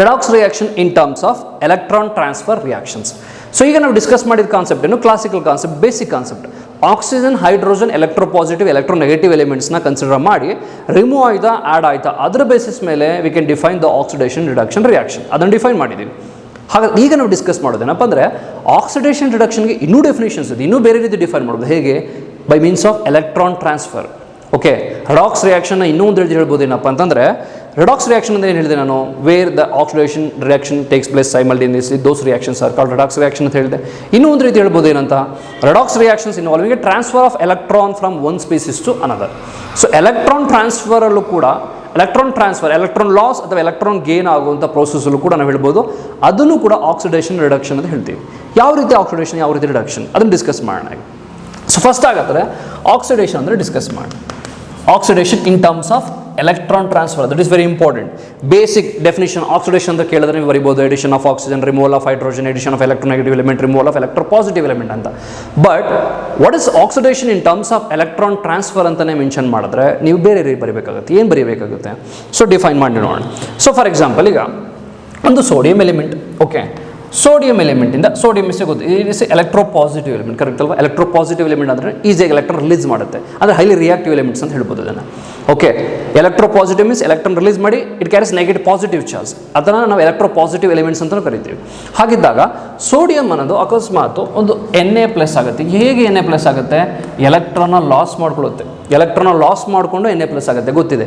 redox reaction in terms of electron transfer reactions. So ಈಗ ನಾವು ಡಿಸ್ಕಸ್ ಮಾಡಿದ ಕಾನ್ಸೆಪ್ಟ್ ಏನು, classical concept, basic concept. Oxygen, hydrogen, electropositive, electronegative ಎಲಿಮೆಂಟ್ಸ್ನ ಕನ್ಸಿಡರ್ ಮಾಡಿ ರಿಮೂವ್ ಆಯ್ತಾ ಆ್ಯಡ್ ಆಯ್ತಾ ಅದರ ಬೇಸಿಸ್ ಮೇಲೆ we can define the oxidation reduction reaction. ಅದನ್ನು ಡಿಫೈನ್ ಮಾಡಿದ್ದೀವಿ. ಹಾಗಾಗಿ ಈಗ ನಾವು ಡಿಸ್ಕಸ್ ಮಾಡೋದೇನಪ್ಪ ಅಂದರೆ, ಆಕ್ಸಿಡೇಷನ್ ರಿಡಕ್ಷನ್ಗೆ ಇನ್ನೂ ಡೆಫಿನೇಷನ್ಸ್ ಇದೆ, ಇನ್ನೂ ಬೇರೆ ರೀತಿ ಡಿಫೈನ್ ಮಾಡೋದು. ಹೇಗೆ? By means of electron transfer. Okay, redox ರಿಯಾಕ್ಷನ್ನ ಇನ್ನೂ ಒಂದು ಹೇಳ್ಬೋದು ಏನಪ್ಪ ಅಂತಂದರೆ, ರೆಡಾಕ್ಸ್ ರಿಯಾಕ್ಷನ್ ಅಂತ ಏನು ಹೇಳಿದೆ ನಾನು, where the oxidation reaction takes place simultaneously, those reactions are called redox reaction ಅಂತ ಹೇಳಿದೆ. ಇನ್ನೂ ಒಂದು ರೀತಿ ಹೇಳ್ಬೋದು ಏನಂತ, redox reactions involving transfer of electron from one species to another. So electron ಟ್ರಾನ್ಸ್ಫರಲ್ಲೂ ಕೂಡ ಎಲೆಕ್ಟ್ರಾನ್ ಲಾಸ್ ಅಥವಾ ಎಲೆಕ್ಟ್ರಾನ್ ಗೇನ್ ಆಗುವಂಥ ಪ್ರೋಸೆಸ್ಸಲ್ಲೂ ಕೂಡ ನಾವು ಹೇಳ್ಬೋದು, ಅದನ್ನು ಕೂಡ ಆಕ್ಸಿಡೇಷನ್ ರಿಡಕ್ಷನ್ ಅಂತ ಹೇಳ್ತೀವಿ. ಯಾವ ರೀತಿ ಆಕ್ಸಿಡೇಷನ್, ಯಾವ ರೀತಿ ರಿಡಕ್ಷನ್, ಅದನ್ನು ಡಿಸ್ಕಸ್ ಮಾಡೋಣ. ಸೊ ಫಸ್ಟ್ ಆಗಾದರೆ ಆಕ್ಸಿಡೇಷನ್ ಅಂದರೆ ಡಿಸ್ಕಸ್ ಮಾಡಿ. Oxidation in terms of electron transfer, that is very important. Basic definition oxidation ಅಂತ ಕೇಳಿದ್ರೆ ನೀವು ಬರಿಬೋದು, addition of oxygen, removal of hydrogen, addition of electronegative element, removal of electropositive element ಅಂತ. But what is oxidation in terms of electron transfer ಅಂತಲೇ ಮೆನ್ಷನ್ ಮಾಡಿದ್ರೆ ನೀವು ಬೇರೆ ರೀತಿ ಬರೀಬೇಕಾಗುತ್ತೆ. ಏನು ಬರೀಬೇಕಾಗುತ್ತೆ? ಸೊ ಡಿಫೈನ್ ಮಾಡಿ ನೋಡೋಣ. ಸೊ ಫಾರ್ ಎಕ್ಸಾಂಪಲ್ ಈಗ ಒಂದು ಸೋಡಿಯಂ ಎಲಿಮೆಂಟ್. ಓಕೆ, ಸೋಡಿಯಂ ಎಲಿಮೆಂಟಿಂದ, ಸೋಡಿಯಂ ಇಸ್ ಗೊತ್ತು, ಇಸ್ ಎಲೆಕ್ಟ್ರೋಪಾಸಿಟಿವ್ ಎಲಿಮೆಂಟ್, ಕರೆಕ್ಟ್ ಅಲ್ವಾ? ಎಲೆಕ್ಟ್ರೋಪಾಸಿಟಿವ್ ಎಲಿಮೆಂಟ್ ಅಂದರೆ ಈಸಿಯಾಗಿ ಎಲೆಕ್ಟ್ರಾನ್ ರಿಲೀಸ್ ಮಾಡುತ್ತೆ, ಅಂದರೆ ಹೈಲಿ ರಿಯಾಕ್ಟಿವ್ ಎಲಿಮೆಂಟ್ಸ್ ಅಂತ ಹೇಳ್ಬೋದು ಅದನ್ನು. Okay, electropositive means electron release ಮಾಡಿ it carries negative positive charge, ಅದನ್ನು ನಾವು ಎಲೆಕ್ಟ್ರೋಪಾಸಿಟಿವ್ ಎಲಿಮೆಂಟ್ಸ್ ಅಂತ ಕರಿತೀವಿ. ಹಾಗಿದ್ದಾಗ ಸೋಡಿಯಂ ಅನ್ನೋದು ಅಕಸ್ಮಾತ್ ಒಂದು Na+ ಆಗುತ್ತೆ. ಹೇಗೆ Na+ ಆಗುತ್ತೆ? ಎಲೆಕ್ಟ್ರಾನ್ನ ಲಾಸ್ ಮಾಡ್ಕೊಳ್ಳುತ್ತೆ, ಎಲೆಕ್ಟ್ರಾನ್ ಲಾಸ್ ಮಾಡಿಕೊಂಡು Na+ ಆಗುತ್ತೆ, ಗೊತ್ತಿದೆ.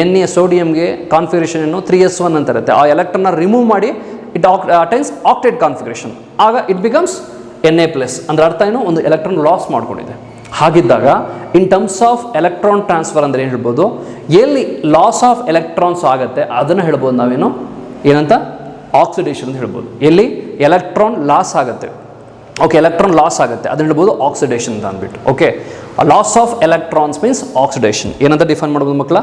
Na ಸೋಡಿಯಂಗೆ ಕಾನ್ಫಿಗರೇಷನ್ ಏನು 3s1 ಅಂತ ಇರುತ್ತೆ. ಆ ಎಲೆಕ್ಟ್ರಾನ್ನ ರಿಮೂವ್ ಮಾಡಿ ಇಟ್ ಅಟೈನ್ಸ್ ಆಕ್ಟೇಟ್ ಕಾನ್ಫಿಗರೇಷನ್, ಆಗ ಇಟ್ ಬಿಕಮ್ಸ್ Na+. ಅಂದ್ರೆ ಅರ್ಥ ಏನು? ಒಂದು ಎಲೆಕ್ಟ್ರಾನ್ ಲಾಸ್ ಮಾಡ್ಕೊಂಡಿದೆ. ಹಾಗಿದ್ದಾಗ ಇನ್ ಟರ್ಮ್ಸ್ ಆಫ್ ಎಲೆಕ್ಟ್ರಾನ್ ಟ್ರಾನ್ಸ್ಫರ್ ಅಂದರೆ ಏನು ಹೇಳ್ಬೋದು? ಎಲ್ಲಿ ಲಾಸ್ ಆಫ್ ಎಲೆಕ್ಟ್ರಾನ್ಸ್ ಆಗುತ್ತೆ ಅದನ್ನು ಹೇಳ್ಬೋದು ನಾವೇನು, ಏನಂತ? ಆಕ್ಸಿಡೇಷನ್ ಅಂತ ಹೇಳ್ಬೋದು. ಎಲ್ಲಿ ಎಲೆಕ್ಟ್ರಾನ್ ಲಾಸ್ ಆಗುತ್ತೆ, ಓಕೆ, ಎಲೆಕ್ಟ್ರಾನ್ ಲಾಸ್ ಆಗುತ್ತೆ ಅದನ್ನು ಹೇಳ್ಬೋದು ಆಕ್ಸಿಡೇಷನ್ ಅಂತ ಅಂದ್ಬಿಟ್ಟು. Okay, loss of electrons means oxidation. ಏನಂತ ಡಿಫೈನ್ ಮಾಡ್ಬೋದು ಮಕ್ಕಳ?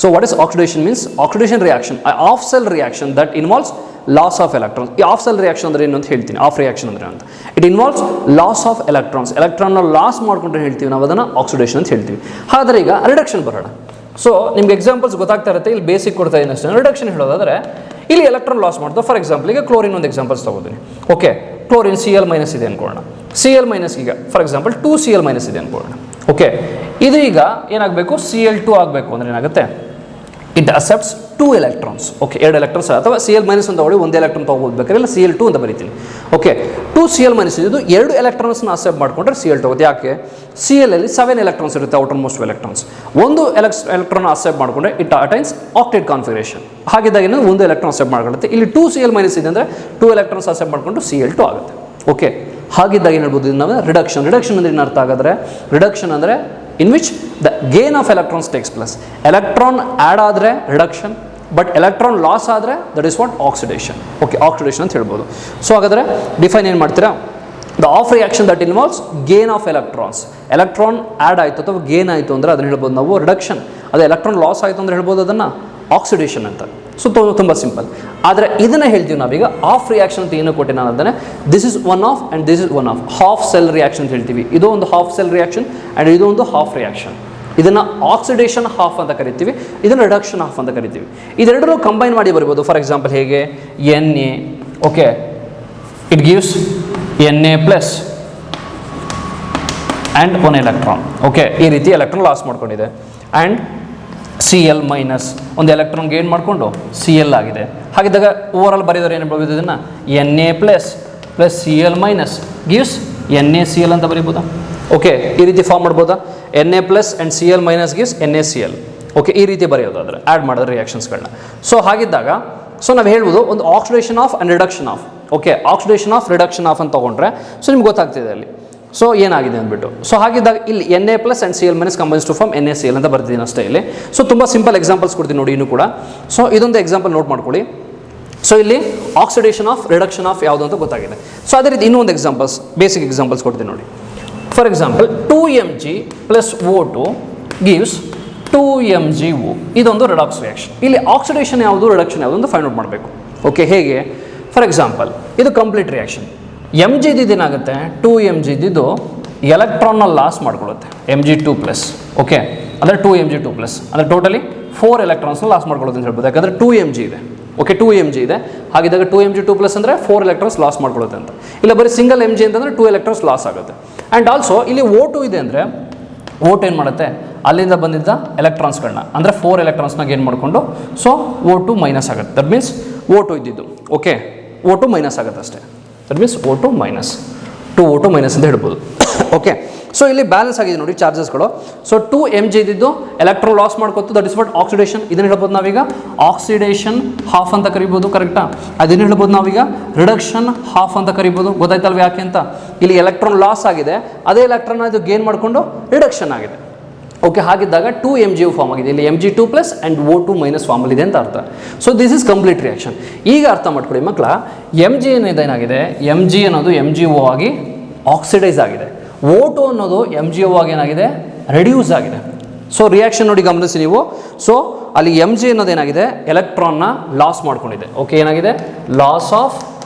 So what is oxidation means oxidation reaction, of cell reaction that involves loss of electrons. ಈ ಆಫ್ ಸೆಲ್ ರಿಯಾಕ್ಷನ್ ಅಂದರೆ ಏನು ಅಂತ ಹೇಳ್ತೀನಿ. ಆಫ್ ರಿಯಾಕ್ಷನ್ ಅಂದರೆ ಅಂತ it involves loss of electrons, ಎಲೆಕ್ಟ್ರಾನ್ನ ಲಾಸ್ ಮಾಡ್ಕೊಂಡ್ರೆ ಹೇಳ್ತೀವಿ ನಾವು ಅದನ್ನು ಆಕ್ಸಿಡೇಷನ್ ಅಂತ ಹೇಳ್ತೀವಿ. ಹಾಗಾದರೆ ಈಗ ರಿಡಕ್ಷನ್ ಬರೋಣ. ಸೊ ನಿಮ್ಗೆ ಎಕ್ಸಾಂಪಲ್ಸ್ ಗೊತ್ತಾಗ್ತಾ ಇರುತ್ತೆ, ಇಲ್ಲಿ ಬೇಸಿಕ್ ಕೊಡ್ತಾ ಇದ್ದೀನಿ ಅಷ್ಟೇ. ರಿಡಕ್ಷನ್ ಹೇಳೋದಾದರೆ ಇಲ್ಲಿ ಎಲೆಕ್ಟ್ರಾನ್ ಲಾಸ್ ಮಾಡ್ತು. ಫಾರ್ ಎಕ್ಸಾಂಪಲ್ ಈಗ ಕ್ಲೋರಿನ್ ಒಂದು ಎಕ್ಸಾಂಪಲ್ಸ್ ತೊಗೋತೀನಿ. ಓಕೆ, ಕ್ಲೋರಿನ್ Cl- ಇದೆ ಅನ್ಕೊಳ್ಳೋಣ. Cl- ಈಗ ಫಾರ್ ಎಕ್ಸಾಂಪಲ್ 2Cl- ಇದೆ ಅನ್ಕೊಳ್ಳೋಣ. ಓಕೆ, ಇದು ಈಗ ಏನಾಗಬೇಕು? Cl2 ಆಗಬೇಕು ಅಂದರೆ ಏನಾಗುತ್ತೆ? It accepts 2 electrons. Okay, 2 electrons, ಅಥವಾ Cl- ಅಂತ ತಗೊಳ್ಳಿ, 1 ಎಲೆಕ್ಟ್ರಾನ್ ತೊಗೋಬೋದು ಬೇಕಾದ್ರೆ, ಇಲ್ಲ Cl2 ಅಂತ ಬರೀತೀನಿ. ಓಕೆ, 2Cl- ಇದು 2 ಎಲೆಕ್ಟ್ರಾನ್ಸ್ನ ಅಕ್ಸೆಪ್ಟ್ ಮಾಡಿಕೊಂಡ್ರೆ Cl2 ಆಗುತ್ತೆ. ಯಾಕೆ? Cl ಅಲ್ಲಿ 7 ಎಲೆಕ್ಟ್ರಾನ್ಸ್ ಇರುತ್ತೆ, ಔಟರ್ ಮೋಸ್ಟ್ ಎಲೆಕ್ಟ್ರಾನ್ಸ್. ಒಂದು ಎಲೆಕ್ಟ್ರಾನ್ ಅಕ್ಸೆಪ್ಟ್ ಮಾಡಿಕೊಂಡ್ರೆ ಇಟ್ ಅಟೈನ್ಸ್ ಆಕ್ಟೇಟ್ ಕಾನ್ಫಿಗರೇಷನ್. ಹಾಗಿದ್ದಾಗ ಏನು? 1 ಎಲೆಕ್ಟ್ರಾನ್ ಅಕ್ಸೆಪ್ಟ್ ಮಾಡ್ಕೊಳ್ಳುತ್ತೆ. ಇಲ್ಲಿ 2Cl- ಇದೆ ಅಂದರೆ 2 ಎಲೆಕ್ಟ್ರಾನ್ಸ್ ಅಕ್ಸೆಪ್ಟ್ ಮಾಡಿಕೊಂಡು Cl2 ಆಗುತ್ತೆ. ಓಕೆ, ಹಾಗಿದ್ದಾಗ ಏನು ಹೇಳ್ಬೋದು? ನಾವು ರಿಡಕ್ಷನ್. ರಿಡಕ್ಷನ್ ಅಂದರೆ ಏನು ಅರ್ಥ ಆಗಾದರೆ? ರಿಡಕ್ಷನ್ ಅಂದರೆ in which the gain of electrons takes place. Electron add ಆದರೆ ರಿಡಕ್ಷನ್, ಬಟ್ ಎಲೆಕ್ಟ್ರಾನ್ ಲಾಸ್ ಆದರೆ that is what? Oxidation. Okay, oxidation ಅಂತ ಹೇಳ್ಬೋದು. ಸೊ ಹಾಗಾದರೆ ಡಿಫೈನ್ ಏನು ಮಾಡ್ತೀರಾ? The of reaction that involves gain of electrons. Electron add ಆಯಿತು ಅಥವಾ ಗೇನ್ ಆಯಿತು ಅಂದರೆ ಅದನ್ನು ಹೇಳ್ಬೋದು ನಾವು ರಿಡಕ್ಷನ್. ಅದು ಎಲೆಕ್ಟ್ರಾನ್ ಲಾಸ್ ಆಯಿತು ಅಂದರೆ ಹೇಳ್ಬೋದು ಅದನ್ನು ಆಕ್ಸಿಡೇಷನ್ ಅಂತ. ಸೊ ತುಂಬ ಸಿಂಪಲ್. ಆದರೆ ಇದನ್ನು ಹೇಳ್ತೀವಿ ನಾವೀಗ ಆಫ್ ರಿಯಾಕ್ಷನ್ ಅಂತ ಏನು ಕೊಟ್ಟೆ ನಾನು ಅದನ್ನು, this is one of and this is one of. Half cell reaction ಅಂತ ಹೇಳ್ತೀವಿ. ಇದು ಒಂದು ಹಾಫ್ ಸೆಲ್ ರಿಯಾಕ್ಷನ್ ಆ್ಯಂಡ್ ಇದು ಒಂದು ಹಾಫ್ ರಿಯಾಕ್ಷನ್. ಇದನ್ನು ಆಕ್ಸಿಡೇಷನ್ ಹಾಫ್ ಅಂತ ಕರಿತೀವಿ, ಇದನ್ನು ರಿಡಕ್ಷನ್ ಹಾಫ್ ಅಂತ ಕರಿತೀವಿ. ಇದೆರಡರೂ ಕಂಬೈನ್ ಮಾಡಿ ಬರ್ಬೋದು. ಫಾರ್ ಎಕ್ಸಾಂಪಲ್ ಹೇಗೆ? Na, okay, it gives Na+ and 1 electron. Okay, ಈ ರೀತಿ ಎಲೆಕ್ಟ್ರಾನ್ ಲಾಸ್ ಮಾಡ್ಕೊಂಡಿದೆ. ಆ್ಯಂಡ್ Cl- ಒಂದು ಎಲೆಕ್ಟ್ರಾನ್ ಗೇನ್ ಮಾಡಿಕೊಂಡು Cl ಆಗಿದೆ. ಹಾಗಿದ್ದಾಗ ಓವರ್ ಆಲ್ ಬರೆಯೋರು ಏನು ಹೇಳ್ಬೋದು? ಇದನ್ನು Na+ Cl- ಗಿವ್ಸ್ NaCl ಅಂತ ಬರೀಬೋದಾ? ಓಕೆ, ಈ ರೀತಿ ಫಾರ್ಮ್ ಮಾಡ್ಬೋದಾ? Na+ and Cl- gives NaCl. Okay, ಈ ರೀತಿ ಬರೆಯೋದಾದರೆ ಆ್ಯಡ್ ಮಾಡಿದ್ರೆ ರಿಯಾಕ್ಷನ್ಸ್ಗಳನ್ನ. ಸೊ ಹಾಗಿದ್ದಾಗ ಸೊ ನಾವು ಹೇಳ್ಬೋದು ಒಂದು oxidation of and reduction of. Okay, oxidation of reduction of ಅಂತ ತೊಗೊಂಡ್ರೆ ಸೊ ನಿಮ್ಗೆ ಗೊತ್ತಾಗ್ತಿದೆ ಅಲ್ಲಿ ಸೊ ಏನಾಗಿದೆ ಅಂದ್ಬಿಟ್ಟು. ಸೊ ಹಾಗಿದ್ದಾಗ ಇಲ್ಲಿ Na+ and Cl- combines to form NaCl ಅಂತ ಬರ್ತಿದ್ದೀನಿ ಅಷ್ಟೇ ಇಲ್ಲಿ. ಸೊ ತುಂಬ ಸಿಂಪಲ್ ಎಕ್ಸಾಂಪಲ್ಸ್ ಕೊಡ್ತೀನಿ ನೋಡಿ ಇನ್ನೂ ಕೂಡ. ಸೊ ಇದೊಂದು ಎಕ್ಸಾಂಪಲ್ ನೋಟ್ ಮಾಡ್ಕೊಳ್ಳಿ. ಸೊ ಇಲ್ಲಿ ಆಕ್ಸಿಡೇಷನ್ ಆಫ್ ರಿಡಕ್ಷನ್ ಆಫ್ ಯಾವುದು ಅಂತ ಗೊತ್ತಾಗಿದೆ. ಸೊ ಅದೇ ರೀತಿ ಇನ್ನೊಂದು ಎಕ್ಸಾಂಪಲ್ಸ್, ಬೇಸಿಕ್ ಎಕ್ಸಾಂಪಲ್ಸ್ ಕೊಡ್ತೀನಿ ನೋಡಿ. For example 2Mg + O2 gives 2MgO. ಇದೊಂದು ರಿಡಾಕ್ಸ್ ರಿಯಾಕ್ಷನ್. ಇಲ್ಲಿ ಆಕ್ಸಿಡೇಷನ್ ಯಾವುದು, ರಿಡಕ್ಷನ್ ಯಾವುದು ಅಂತ ಫೈಂಡ್ ಔಟ್ ಮಾಡಬೇಕು. ಓಕೆ, ಹೇಗೆ? ಫಾರ್ ಎಕ್ಸಾಂಪಲ್ ಇದು ಕಂಪ್ಲೀಟ್ ರಿಯಾಕ್ಷನ್. Mg ಏನಾಗುತ್ತೆ? 2Mg ಎಲೆಕ್ಟ್ರಾನ್ನ ಲಾಸ್ ಮಾಡ್ಕೊಳ್ಳುತ್ತೆ, Mg2+. ಓಕೆ, ಅಂದರೆ 2Mg2+, ಅಂದರೆ ಟೋಟಲಿ 4 ಎಲೆಕ್ಟ್ರಾನ್ಸ್ನ ಲಾಸ್ ಮಾಡ್ಕೊಳ್ಳೋದು ಅಂತ ಹೇಳ್ಬೋದು. ಯಾಕಂದರೆ 2Mg ಇದೆ. ಓಕೆ, 2Mg ಇದೆ. ಹಾಗಿದ್ದಾಗ 2Mg2+ ಅಂದರೆ 4 ಎಲೆಕ್ಟ್ರಾನ್ಸ್ ಲಾಸ್ ಮಾಡ್ಕೊಳ್ಳುತ್ತೆ ಅಂತ. ಇಲ್ಲ ಬರೀ ಸಿಂಗಲ್ Mg ಅಂತಂದರೆ 2 ಎಲೆಕ್ಟ್ರಾನ್ಸ್ ಲಾಸ್ ಆಗುತ್ತೆ. ಆ್ಯಂಡ್ ಆಲ್ಸೋ ಇಲ್ಲಿ O2 ಇದೆ ಅಂದರೆ O2 ಏನು ಮಾಡುತ್ತೆ? ಅಲ್ಲಿಂದ ಬಂದಿದ್ದ ಎಲೆಕ್ಟ್ರಾನ್ಸ್ಗಳನ್ನ ಅಂದರೆ 4 ಎಲೆಕ್ಟ್ರಾನ್ಸ್ನ ಗೇನ್ ಮಾಡಿಕೊಂಡು ಸೊ O2- ಆಗುತ್ತೆ. ದಟ್ ಮೀನ್ಸ್ O2 ಇದ್ದಿದ್ದು. ಓಕೆ, O2- ಆಗುತ್ತೆ ಅಷ್ಟೇ. ದಟ್ ಮೀನ್ಸ್ O2-, 2O2- ಅಂತ ಹೇಳ್ಬೋದು. ಓಕೆ, ಸೊ ಇಲ್ಲಿ ಬ್ಯಾಲೆನ್ಸ್ ಆಗಿದೆ ನೋಡಿ ಚಾರ್ಜಸ್ಗಳು. ಸೊ 2Mg ಇದ್ದಿದ್ದು ಎಲೆಕ್ಟ್ರಾನ್ ಲಾಸ್ ಮಾಡ್ಕೊತು, ದಟ್ ಇಸ್ ವಾಟ್ ಆಕ್ಸಿಡೇಷನ್. ಇದನ್ನು ಹೇಳ್ಬೋದು ನಾವೀಗ ಆಕ್ಸಿಡೇಷನ್ ಹಾಫ್ ಅಂತ ಕರಿಬೋದು, ಕರೆಕ್ಟಾ? ಅದನ್ನು ಹೇಳ್ಬೋದು ನಾವೀಗ ರಿಡಕ್ಷನ್ ಹಾಫ್ ಅಂತ ಕರಿಬೋದು. ಗೊತ್ತಾಯ್ತಲ್ವ ಯಾಕೆ ಅಂತ? ಇಲ್ಲಿ ಎಲೆಕ್ಟ್ರಾನ್ ಲಾಸ್ ಆಗಿದೆ, ಅದೇ ಎಲೆಕ್ಟ್ರಾನ್ ಇದು ಗೇನ್ ಮಾಡಿಕೊಂಡು ರಿಡಕ್ಷನ್ ಆಗಿದೆ. ಓಕೆ, ಹಾಗಿದ್ದಾಗ 2Mg ಫಾರ್ಮ್ ಆಗಿದೆ. ಇಲ್ಲಿ Mg2+ ಆ್ಯಂಡ್ O2- ಫಾರ್ಮಲ್ಲಿದೆ ಅಂತ ಅರ್ಥ. So this is complete reaction. ಈಗ ಅರ್ಥ ಮಾಡ್ಕೊಳ್ಳಿ ಮಕ್ಕಳ, Mg ಏನಾಗಿದೆ? Mg ಅನ್ನೋದು MgO ಆಗಿ ಆಕ್ಸಿಡೈಸ್ ಆಗಿದೆ. O2 ಅನ್ನೋದು MgO ಆಗಿ ಏನಾಗಿದೆ? ರೆಡ್ಯೂಸ್ ಆಗಿದೆ. ಸೊ ರಿಯಾಕ್ಷನ್ ನೋಡಿ ಗಮನಿಸಿ ನೀವು. ಸೊ ಅಲ್ಲಿ Mg ಅನ್ನೋದೇನಾಗಿದೆ? ಎಲೆಕ್ಟ್ರಾನ್ನ ಲಾಸ್ ಮಾಡ್ಕೊಂಡಿದೆ. ಓಕೆ, ಏನಾಗಿದೆ? Loss of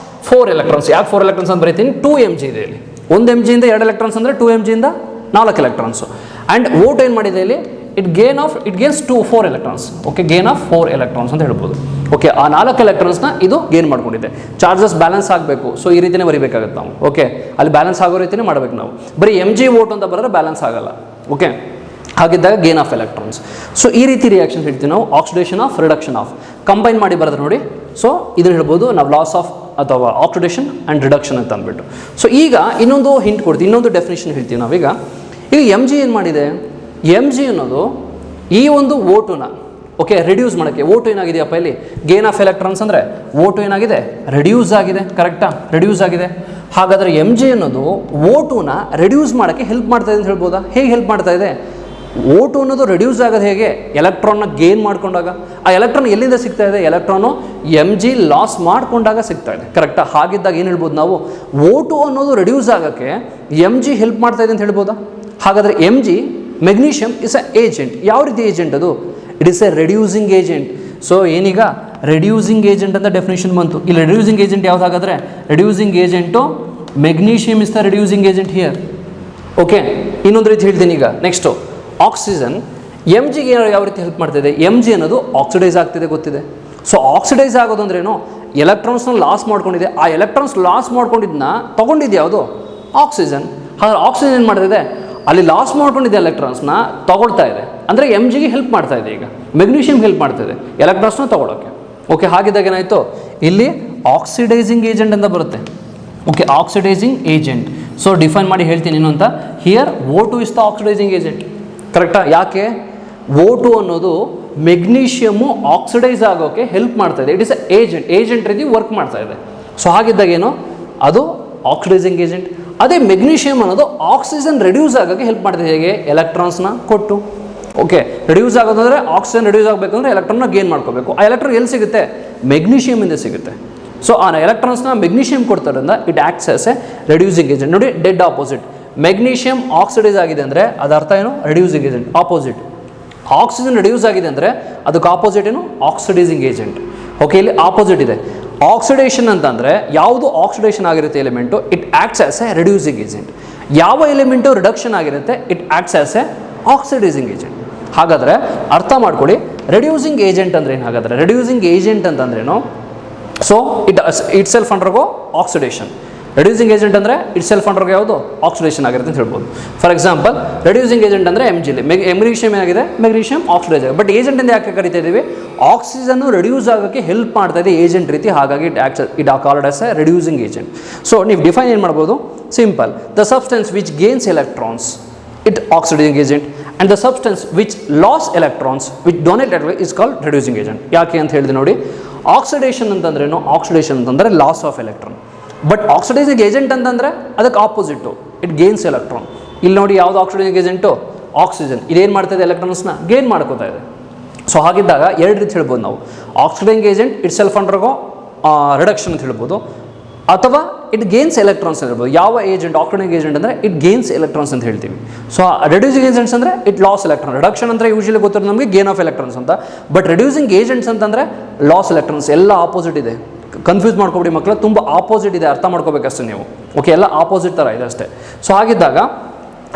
4 electrons. ಯಾಕೆ 4 ಎಲೆಕ್ಟ್ರಾನ್ಸ್ ಅಂತ ಬರೀತೀನಿ? 2Mg ಇದೆ ಇಲ್ಲಿ. 1 Mg ಇಂದ 2 ಎಲೆಕ್ಟ್ರಾನ್ಸ್ ಅಂದರೆ 2Mg ಇಂದ 4 ಎಲೆಕ್ಟ್ರಾನ್ಸು. ಆ್ಯಂಡ್ O2 ಏನು ಮಾಡಿದೆ? ಇಲ್ಲಿ it gains 4 electrons. Okay, gain of 4 electrons ಅಂತ ಹೇಳ್ಬೋದು. ಓಕೆ, ಆ 4 ಎಲೆಕ್ಟ್ರಾನ್ಸ್ನ ಇದು ಗೇನ್ ಮಾಡ್ಕೊಂಡಿದೆ. ಚಾರ್ಜಸ್ ಬ್ಯಾಲೆನ್ಸ್ ಆಗಬೇಕು, ಸೊ ಈ ರೀತಿಯೇ ಬರೀಬೇಕಾಗುತ್ತೆ ನಾವು. ಓಕೆ, ಅಲ್ಲಿ ಬ್ಯಾಲೆನ್ಸ್ ಆಗೋ ರೀತಿಯೇ ಮಾಡಬೇಕು ನಾವು. ಬರೀ mg ಅಂತ ಬರೋದ್ರೆ ಬ್ಯಾಲೆನ್ಸ್ ಆಗಲ್ಲ. ಓಕೆ, ಹಾಗಿದ್ದಾಗ ಗೇನ್ ಆಫ್ ಎಲೆಕ್ಟ್ರಾನ್ಸ್. ಸೊ ಈ ರೀತಿ ರಿಯಾಕ್ಷನ್ ಹೇಳ್ತೀವಿ ನಾವು oxidation of reduction of. Combine ಮಾಡಿ ಬರೋದು ನೋಡಿ. ಸೊ ಇದನ್ನು ಹೇಳ್ಬೋದು ನಾವು ಲಾಸ್ ಆಫ್ ಅಥವಾ ಆಕ್ಸಿಡೇಷನ್ ಆ್ಯಂಡ್ ರಿಡಕ್ಷನ್ ಅಂತ ಅಂದ್ಬಿಟ್ಟು. ಸೊ ಈಗ ಇನ್ನೊಂದು ಹಿಂಟ್ ಕೊಡ್ತೀವಿ, ಇನ್ನೊಂದು ಡೆಫಿನೇಷನ್ ಹೇಳ್ತೀವಿ ನಾವೀಗ. ಈಗ mg ಏನು ಮಾಡಿದೆ, mg ಅನ್ನೋದು ಈ ಒಂದು O2ನ ಓಕೆ ರಿಡ್ಯೂಸ್ ಮಾಡೋಕ್ಕೆ. O2 ಏನಾಗಿದೆಯಪ್ಪ ಇಲ್ಲಿ ಗೇನ್ ಆಫ್ ಎಲೆಕ್ಟ್ರಾನ್ಸ್ ಅಂದರೆ O2 ಏನಾಗಿದೆ, ರಿಡ್ಯೂಸ್ ಆಗಿದೆ. ಕರೆಕ್ಟಾ, ರಿಡ್ಯೂಸ್ ಆಗಿದೆ. ಹಾಗಾದರೆ mg ಅನ್ನೋದು O2ನ ರಿಡ್ಯೂಸ್ ಮಾಡೋಕ್ಕೆ ಹೆಲ್ಪ್ ಮಾಡ್ತಾ ಇದೆ ಅಂತ ಹೇಳ್ಬೋದಾ? ಹೇಗೆ ಹೆಲ್ಪ್ ಮಾಡ್ತಾ ಇದೆ? O2 ಅನ್ನೋದು ರಿಡ್ಯೂಸ್ ಆಗೋದು ಹೇಗೆ, ಎಲೆಕ್ಟ್ರಾನ್ನ ಗೇನ್ ಮಾಡ್ಕೊಂಡಾಗ. ಆ ಎಲೆಕ್ಟ್ರಾನ್ ಎಲ್ಲಿಂದ ಸಿಗ್ತಾ ಇದೆ, ಎಲೆಕ್ಟ್ರಾನು mg ಲಾಸ್ ಮಾಡ್ಕೊಂಡಾಗ ಸಿಗ್ತಾ ಇದೆ. ಕರೆಕ್ಟಾ, ಹಾಗಿದ್ದಾಗ ಏನು ಹೇಳ್ಬೋದು ನಾವು, O2 ಅನ್ನೋದು ರಿಡ್ಯೂಸ್ ಆಗೋಕ್ಕೆ mg ಹೆಲ್ಪ್ ಮಾಡ್ತಾ ಇದೆ ಅಂತ ಹೇಳ್ಬೋದಾ? ಹಾಗಾದರೆ mg magnesium is a agent. ಯಾವ ರೀತಿ ಏಜೆಂಟ್ ಅದು? It is a reducing agent. So ಏನೀಗ ರೆಡ್ಯೂಸಿಂಗ್ ಏಜೆಂಟ್ ಅಂತ ಡೆಫಿನೇಷನ್ ಬಂತು. ಇಲ್ಲಿ ರೆಡ್ಯೂಸಿಂಗ್ ಏಜೆಂಟ್ ಯಾವ್ದು? ಹಾಗಾದರೆ reducing agent magnesium is the reducing agent here. Okay, ಇನ್ನೊಂದು ರೀತಿ ಹೇಳ್ತೀನಿ ಈಗ. ನೆಕ್ಸ್ಟು ಆಕ್ಸಿಜನ್ mgಗೆ ಯಾವ ರೀತಿ ಹೆಲ್ಪ್ ಮಾಡ್ತಿದೆ? mg ಅನ್ನೋದು ಆಕ್ಸಿಡೈಸ್ ಆಗ್ತಿದೆ, ಗೊತ್ತಿದೆ. ಸೊ ಆಕ್ಸಿಡೈಸ್ ಆಗೋದು ಅಂದ್ರೇನು, ಎಲೆಕ್ಟ್ರಾನ್ಸ್ನ ಲಾಸ್ ಮಾಡ್ಕೊಂಡಿದೆ. ಆ ಎಲೆಕ್ಟ್ರಾನ್ಸ್ ಲಾಸ್ ಮಾಡ್ಕೊಂಡಿದ್ದನ್ನ ತೊಗೊಂಡಿದ್ದು ಯಾವುದು? ಆಕ್ಸಿಜನ್. ಹಾಗಾದ್ರೆ ಆಕ್ಸಿಜನ್ ಏನು ಮಾಡ್ತಿದೆ, ಅಲ್ಲಿ ಲಾಸ್ ಮಾಡ್ಕೊಂಡಿದ್ದೆ ಎಲೆಕ್ಟ್ರಾನ್ಸ್ನ ತೊಗೊಳ್ತಾ ಇದೆ. ಅಂದರೆ mgಗೆ ಹೆಲ್ಪ್ ಮಾಡ್ತಾ ಇದೆ. ಈಗ ಮೆಗ್ನೀಷಿಯಮ್ ಹೆಲ್ಪ್ ಮಾಡ್ತಿದೆ ಎಲೆಕ್ಟ್ರಾನ್ಸ್ನ ತೊಗೊಳೋಕ್ಕೆ. ಓಕೆ, ಹಾಗಿದ್ದಾಗ ಏನಾಯಿತು, ಇಲ್ಲಿ ಆಕ್ಸಿಡೈಸಿಂಗ್ ಏಜೆಂಟ್ ಅಂತ ಬರುತ್ತೆ. Okay, oxidising agent. So define ಮಾಡಿ ಹೇಳ್ತೀನಿ ಏನು ಅಂತ. Here O2 is the oxidising agent. ಕರೆಕ್ಟಾ? ಯಾಕೆ? O2 ಅನ್ನೋದು ಮೆಗ್ನೀಷಿಯಮು ಆಕ್ಸಿಡೈಸ್ ಆಗೋಕ್ಕೆ ಹೆಲ್ಪ್ ಮಾಡ್ತಾ ಇದೆ. ಇಟ್ ಇಸ್ ಅ ಏಜೆಂಟ್ ರೀತಿ ವರ್ಕ್ ಮಾಡ್ತಾ ಇದೆ. ಸೊ ಹಾಗಿದ್ದಾಗ ಏನು, ಅದು ಆಕ್ಸಿಡೈಸಿಂಗ್ ಏಜೆಂಟ್. ಅದೇ ಮೆಗ್ನೀಷಿಯಮ್ ಅನ್ನೋದು ಆಕ್ಸಿಜನ್ ರೆಡ್ಯೂಸ್ ಆಗೋಕ್ಕೆ ಹೆಲ್ಪ್ ಮಾಡ್ತಿದೆ. ಹೇಗೆ? ಎಲೆಕ್ಟ್ರಾನ್ಸ್ನ ಕೊಟ್ಟು. ಓಕೆ, ರೆಡ್ಯೂಸ್ ಆಗೋದಂದರೆ ಆಕ್ಸಿಜನ್ ರೆಡ್ಯೂಸ್ ಆಗಬೇಕಂದ್ರೆ ಎಲೆಕ್ಟ್ರಾನ್ನ ಗೇನ್ ಮಾಡ್ಕೋಬೇಕು. ಆ ಎಲೆಕ್ಟ್ರಾನ್ ಎಲ್ಲಿ ಸಿಗುತ್ತೆ? ಮೆಗ್ನೀಷಿಯಮಿಂದ ಸಿಗುತ್ತೆ. ಸೊ ಆ ಎಲೆಕ್ಟ್ರಾನ್ಸ್ನ ಮೆಗ್ನೀಷಿಯಮ್ ಕೊಡ್ತಾರಿಂದ it acts as a reducing agent. ನೋಡಿ, ಡೆಡ್ ಆಪೋಸಿಟ್. ಮೆಗ್ನೀಷಿಯಮ್ ಆಕ್ಸಿಡೈಸ್ ಆಗಿದೆ ಅಂದರೆ ಅದರ ಅರ್ಥ ಏನು? Reducing agent. Opposite oxygen reduce ಆಗಿದೆ ಅಂದರೆ ಅದಕ್ಕೆ ಆಪೋಸಿಟ್ ಏನು? Oxidising agent. ಓಕೆ, ಇಲ್ಲಿ ಆಪೋಸಿಟ್ ಇದೆ. ಆಕ್ಸಿಡೇಷನ್ ಅಂತಂದರೆ ಯಾವುದು ಆಕ್ಸಿಡೇಷನ್ ಆಗಿರುತ್ತೆ element, it acts as a reducing agent. ಯಾವ ಎಲಿಮೆಂಟು ರಿಡಕ್ಷನ್ ಆಗಿರುತ್ತೆ, it acts as a oxidising agent. ಹಾಗಾದರೆ ಅರ್ಥ ಮಾಡ್ಕೊಳ್ಳಿ, ರೆಡ್ಯೂಸಿಂಗ್ ಏಜೆಂಟ್ ಅಂದ್ರೆ ಏನು? ಹಾಗಾದರೆ ರೆಡ್ಯೂಸಿಂಗ್ ಏಜೆಂಟ್ ಅಂತಂದ್ರೇನು? So it self undergo oxidation. Reducing agent ಅಂದರೆ ಇಟ್ ಸೆಲ್ಫ್ ಅಂಡರ್ಗೋ ಯಾವುದು? ಆಕ್ಸಿಡೇಷನ್ ಆಗಿರುತ್ತೆ ಅಂತ ಹೇಳ್ಬೋದು. ಫಾರ್ ಎಕ್ಸಾಂಪಲ್, ರೆಡ್ಯೂಸಿಂಗ್ ಏಜೆಂಟ್ ಅಂದರೆ mg. ಮೆಗ್ನೀಷಿಯಮ್ ಏನಾಗಿದೆ, ಮೆಗ್ನೀಷಿಯಮ್ ಆಕ್ಸಿಡೈಸ್ ಆಗಿದೆ. ಬಟ್ ಏಜೆಂಟ್ ಎಂದು ಯಾಕೆ ಕರಿತಾ ಇದ್ದೀವಿ? ಆಕ್ಸಿಜನ್ನು ರೆಡ್ಯೂಸ್ ಆಗೋಕ್ಕೆ ಹೆಲ್ಪ್ ಮಾಡ್ತಾ ಇದೆ ಏಜೆಂಟ್ ರೀತಿ. ಹಾಗಾಗಿ it called as a reducing agent. So ನೀವು ಡಿಫೈನ್ ಏನು ಮಾಡ್ಬೋದು? Simple, the substance which gains electrons it oxidising agent, and the substance which loss electrons which donate is called reducing agent. ಯಾಕೆ ಅಂತ ಹೇಳಿದೆ ನೋಡಿ. ಆಕ್ಸಿಡೇಷನ್ ಅಂತಂದ್ರೇನು? ಆಕ್ಸಿಡೇಷನ್ ಅಂತಂದರೆ loss of electron. But oxidising agent ಅಂತಂದರೆ ಅದಕ್ಕೆ ಆಪೋಸಿಟ್ಟು, ಇಟ್ ಗೇನ್ಸ್ ಎಲೆಕ್ಟ್ರಾನ್. ಇಲ್ಲಿ ನೋಡಿ, ಯಾವುದು ಆಕ್ಸಿಡೈಸಿಂಗ್ ಏಜೆಂಟು? ಆಕ್ಸಿಜನ್. ಇದೇನು ಮಾಡ್ತಾ ಇದೆ? ಎಲೆಕ್ಟ್ರಾನ್ಸ್ನ ಗೇನ್ ಮಾಡ್ಕೋತಾ ಇದೆ. ಸೊ ಹಾಗಿದ್ದಾಗ ಎರಡು ರೀತಿ ಹೇಳ್ಬೋದು ನಾವು. Oxidising agent it self undergo reduction ಅಂತ ಹೇಳ್ಬೋದು, ಅಥವಾ ಇಟ್ ಗೇನ್ಸ್ ಎಲೆಕ್ಟ್ರಾನ್ಸ್ ಅಂತ ಹೇಳ್ಬೋದು. ಯಾವ ಏಜೆಂಟ್? ಆಕ್ಸಿಡೈಸಿಂಗ್ ಏಜೆಂಟ್ ಅಂದರೆ ಇಟ್ ಗೇನ್ಸ್ ಎಲೆಕ್ಟ್ರಾನ್ಸ್ ಅಂತ ಹೇಳ್ತೀವಿ. ಸೊ ರೆಡ್ಯೂಸಿಂಗ್ ಏಜೆಂಟ್ಸ್ ಅಂದರೆ ಇಟ್ ಲಾಸ್ ಎಲೆಕ್ಟ್ರಾನ್. ರಿಡಕ್ಷನ್ ಅಂದರೆ ಯೂಶಲಿ ಗೊತ್ತಿರೋದು ನಮಗೆ ಗೇನ್ ಆಫ್ ಎಲೆಕ್ಟ್ರಾನ್ಸ್ ಅಂತ. ಬಟ್ ರೆಡ್ಯೂಸಿಂಗ್ ಏಜೆಂಟ್ಸ್ ಅಂತಂದರೆ ಲಾಸ್ ಎಲೆಕ್ಟ್ರಾನ್ಸ್. ಎಲ್ಲ ಆಪೋಸಿಟ್ ಇದೆ. ಕನ್ಫ್ಯೂಸ್ ಮಾಡ್ಕೊಬಿಡಿ ಮಕ್ಕಳು, ತುಂಬ ಆಪೋಸಿಟ್ ಇದೆ, ಅರ್ಥ ಮಾಡ್ಕೋಬೇಕಷ್ಟೇ ನೀವು. ಓಕೆ, ಎಲ್ಲ ಆಪೋಸಿಟ್ ಥರ ಇದೆ ಅಷ್ಟೇ. ಸೊ ಹಾಗಿದ್ದಾಗ